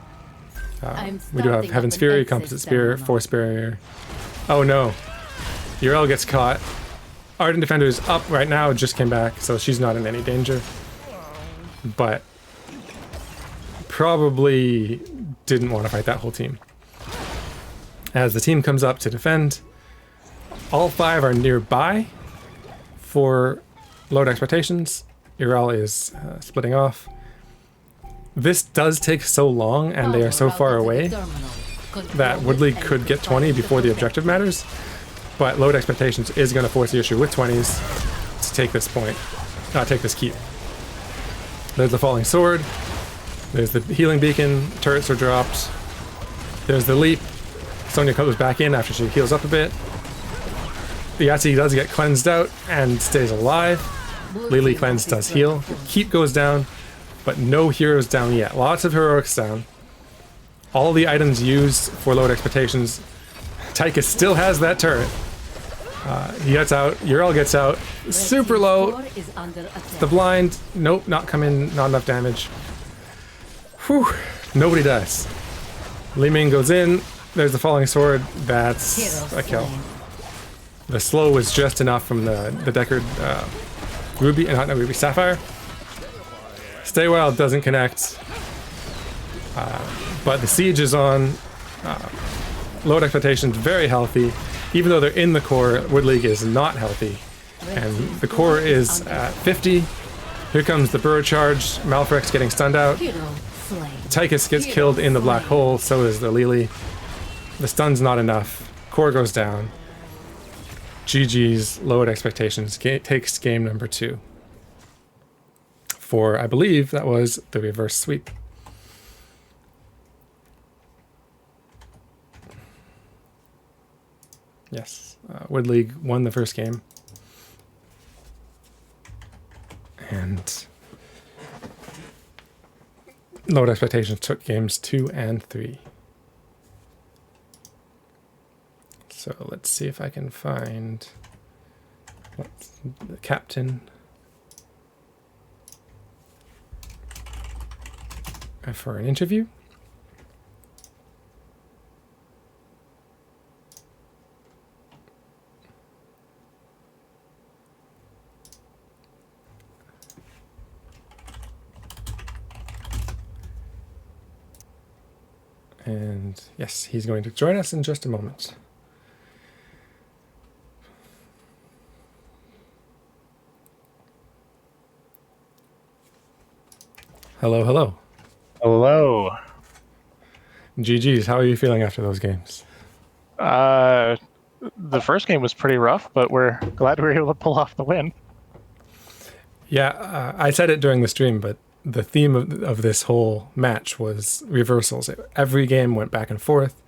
We do have Heaven's Fury, Composite Spear, Force Barrier. Oh no, Urel gets caught. Ardent Defender is up right now, just came back, so she's not in any danger. But probably didn't want to fight that whole team. As the team comes up to defend, all 5 are nearby for load expectations. Urel is splitting off. This does take so long, and they are so far away that Wood League could get 20 before the objective matters, but load expectations is going to force the issue with 20s to take this point, take this keep. There's the falling sword, there's the healing beacon, turrets are dropped, there's the leap. Sonya comes back in after she heals up a bit. The Yahtzee does get cleansed out and stays alive. Lily cleanse does heal. Keep goes down. but no heroes down yet. Lots of heroics down. All the items used for lowered expectations. Tychus still has that turret. He gets out. Ural gets out. Super low. Is under attack. The blind. Nope, not coming. Not enough damage. Whew. Nobody dies. Li Ming goes in. There's the falling sword. That's Hero a kill. slain. The slow was just enough from the Deckard Ruby, not Ruby, Sapphire. Stay Wild doesn't connect. But the siege is on. Lowered expectations, very healthy. Even though they're in the core, Wood League is not healthy. And the core is at 50. Here comes the Burrow charge. Malfrex getting stunned out. Hero slain. Tychus gets killed in the black hole, so is the Lily. The stun's not enough. Core goes down. GG's, lowered expectations, takes game number 2. For, I believe, that was the reverse sweep. Yes, Wood League won the first game. And lowered expectations took games 2 and 3. So let's see if I can find what's the captain for an interview. And yes, he's going to join us in just a moment. Hello, hello. Hello. GG's, how are you feeling after those games? The first game was pretty rough, but we're glad we were able to pull off the win. Yeah, I said it during the stream, but the theme of this whole match was reversals. Every game went back and forth.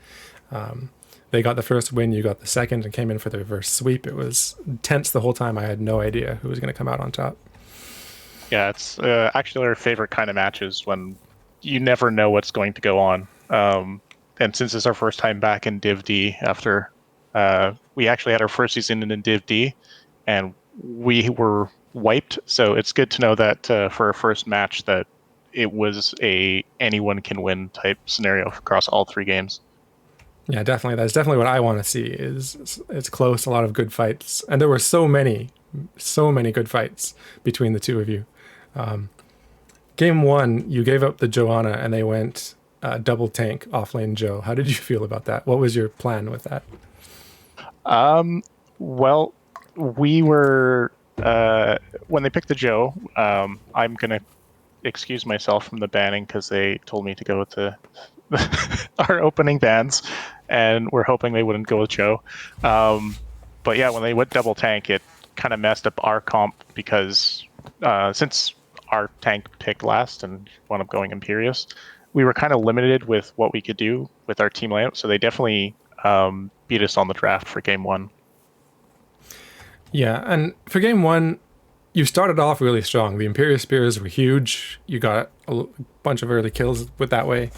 They got the first win, you got the second, and came in for the reverse sweep. It was tense the whole time. I had no idea who was going to come out on top. Yeah, it's actually our favorite kind of matches when you never know what's going to go on. And since it's our first time back in Div D after we actually had our first season in Div D, and we were wiped, so it's good to know that for our first match that it was a anyone can win type scenario across all 3 games. Yeah, definitely. That's definitely what I want to see. Is it's close, a lot of good fights, and there were so many good fights between the two of you. Game 1, you gave up the Joanna, and they went double tank offlane Joe. How did you feel about that? What was your plan with that? Well, we were when they picked the Joe. I'm gonna excuse myself from the banning because they told me to go with our opening bans, and we're hoping they wouldn't go with Joe. But yeah, when they went double tank, it kind of messed up our comp because since our tank picked last and wound up going Imperious, we were kind of limited with what we could do with our team layout. So they definitely beat us on the draft for game 1. Yeah, and for game 1, you started off really strong. The Imperious Spears were huge. You got a bunch of early kills with that way.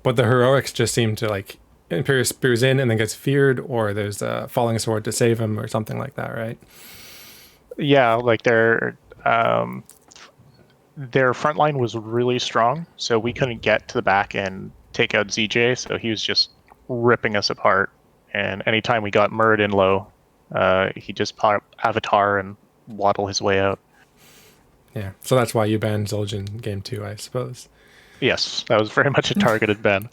But the heroics just seemed to, like, Imperious Spears in and then gets feared, or there's a falling sword to save him or something like that, right? Yeah, like their front line was really strong, so we couldn't get to the back and take out ZJ, so he was just ripping us apart. And anytime we got Murd in low, he just pop Avatar and waddle his way out. Yeah, so that's why you banned Zul'jin game 2, I suppose. Yes, that was very much a targeted ban.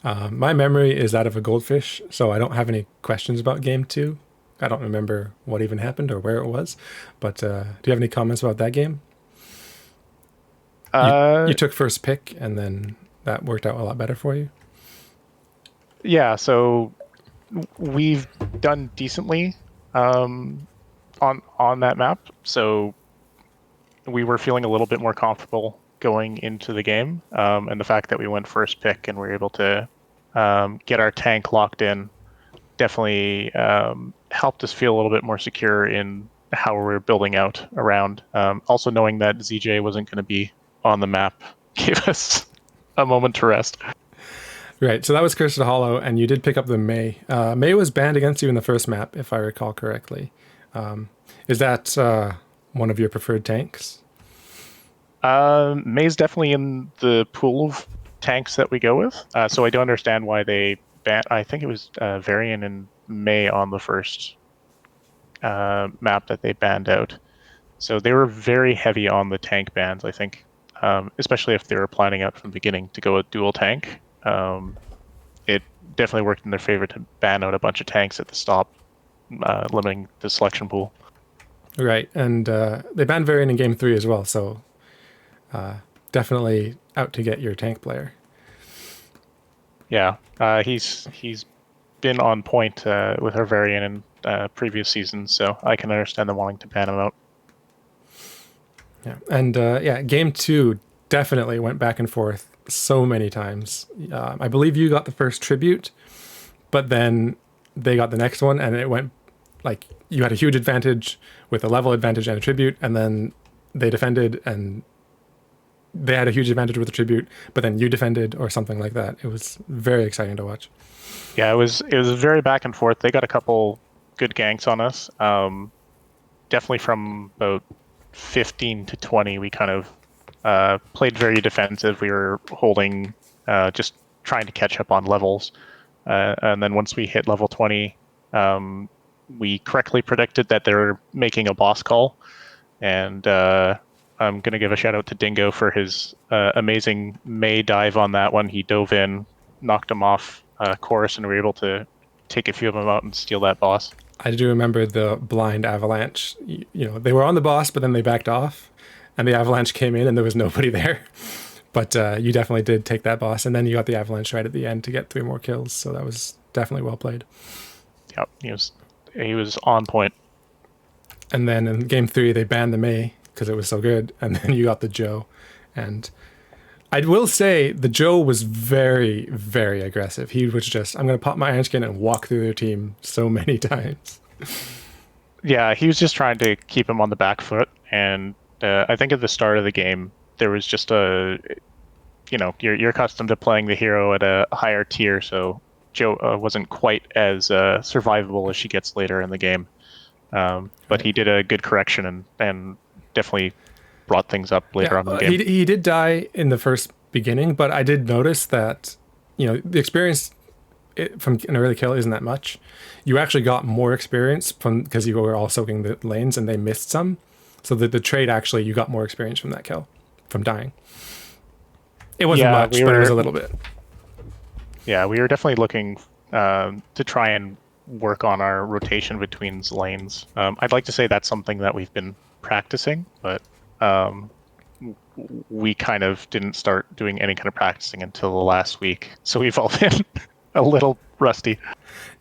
My memory is that of a goldfish, so I don't have any questions about game 2. I don't remember what even happened or where it was, but do you have any comments about that game? You took first pick, and then that worked out a lot better for you. Yeah, so we've done decently on that map, so we were feeling a little bit more comfortable going into the game, and the fact that we went first pick and were able to get our tank locked in definitely helped us feel a little bit more secure in how we're building out around. Also knowing that ZJ wasn't going to be on the map gave us a moment to rest. Right, so that was Curse of the Hollow, and you did pick up the May. May was banned against you in the first map, if I recall correctly. Is that one of your preferred tanks? May's definitely in the pool of tanks that we go with, so I don't understand why they banned. I think it was Varian and May on the first map that they banned out. So they were very heavy on the tank bans, I think, especially if they were planning out from the beginning to go with dual tank. It definitely worked in their favor to ban out a bunch of tanks at the stop, limiting the selection pool. Right, and they banned Varian in Game 3 as well, so definitely out to get your tank player. Yeah, he's been on point with our Varian in previous seasons, so I can understand them wanting to ban him out. Yeah, and Game 2 definitely went back and forth so many times. I believe you got the first tribute, but then they got the next one, and it went like you had a huge advantage with a level advantage and a tribute, and then they defended and they had a huge advantage with the tribute, but then you defended or something like that. It was very exciting to watch. Yeah, it was very back and forth. They got a couple good ganks on us. Definitely from about 15 to 20, we kind of played very defensive. We were holding, just trying to catch up on levels. And then once we hit level 20, we correctly predicted that they were making a boss call. And I'm going to give a shout out to Dingo for his amazing May dive on that one. He dove in, knocked him off course, and we were able to take a few of them out and steal that boss. I do remember the blind avalanche. You know, they were on the boss, but then they backed off, and the avalanche came in, and there was nobody there. But you definitely did take that boss, and then you got the avalanche right at the end to get 3 more kills. So that was definitely well played. Yep, he was on point. And then in Game 3, they banned the May because it was so good, and then you got the Joe. And I will say the Joe was very, very aggressive. He was just, I'm going to pop my iron skin and walk through their team so many times. Yeah, he was just trying to keep him on the back foot. And I think at the start of the game, there was just you're accustomed to playing the hero at a higher tier, so Joe wasn't quite as survivable as she gets later in the game. But he did a good correction and definitely brought things up later on in the game. He did die in the first beginning, but I did notice that, the experience from an early kill isn't that much. You actually got more experience because you were all soaking the lanes and they missed some. So the trade actually, you got more experience from that kill, from dying. It wasn't much, but it was a little bit. Yeah, we were definitely looking to try and work on our rotation between lanes. I'd like to say that's something that we've been practicing, but we kind of didn't start doing any kind of practicing until the last week. So we've all been a little rusty.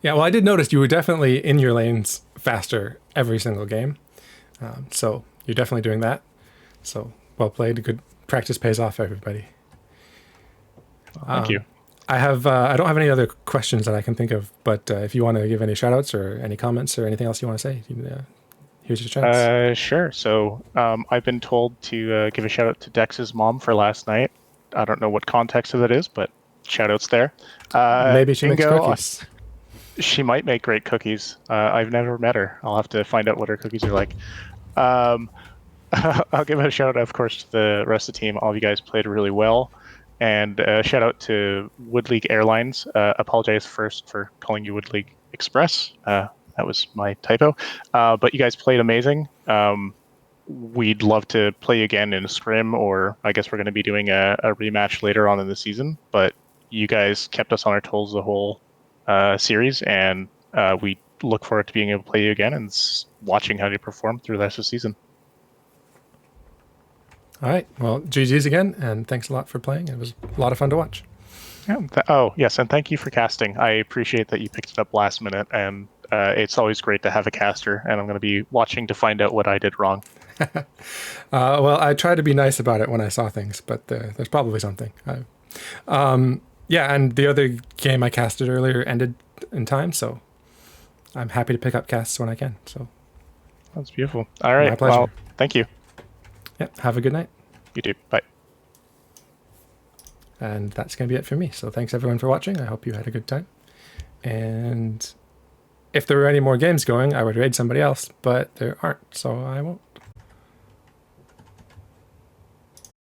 Yeah, well, I did notice you were definitely in your lanes faster every single game. So you're definitely doing that. So well played. Good practice pays off, everybody. Thank you. I don't have any other questions that I can think of, but if you want to give any shout outs or any comments or anything else you want to say, here's your chance. Sure. So I've been told to give a shout out to Dex's mom for last night. I don't know what context of that is, but shout outs there. Maybe she makes Ingo, cookies. She might make great cookies. I've never met her. I'll have to find out what her cookies are like. I'll give a shout out, of course, to the rest of the team. All of you guys played really well. And shout out to Wood League Airlines. Apologize first for calling you Wood League Express. That was my typo. But you guys played amazing. We'd love to play again in a scrim, or I guess we're going to be doing a rematch later on in the season. But you guys kept us on our toes the whole series, and we look forward to being able to play you again and watching how you perform through the rest of the season. All right. Well, GG's again, and thanks a lot for playing. It was a lot of fun to watch. Yeah. Yes, and thank you for casting. I appreciate that you picked it up last minute, and it's always great to have a caster, and I'm going to be watching to find out what I did wrong. Well, I tried to be nice about it when I saw things, but there's probably something. Yeah, and the other game I casted earlier ended in time, so I'm happy to pick up casts when I can. So That's beautiful. All right. My pleasure. Well, thank you. Yeah, have a good night. You too. Bye. And that's going to be it for me. So thanks everyone for watching. I hope you had a good time. And if there were any more games going, I would raid somebody else, but there aren't, so I won't.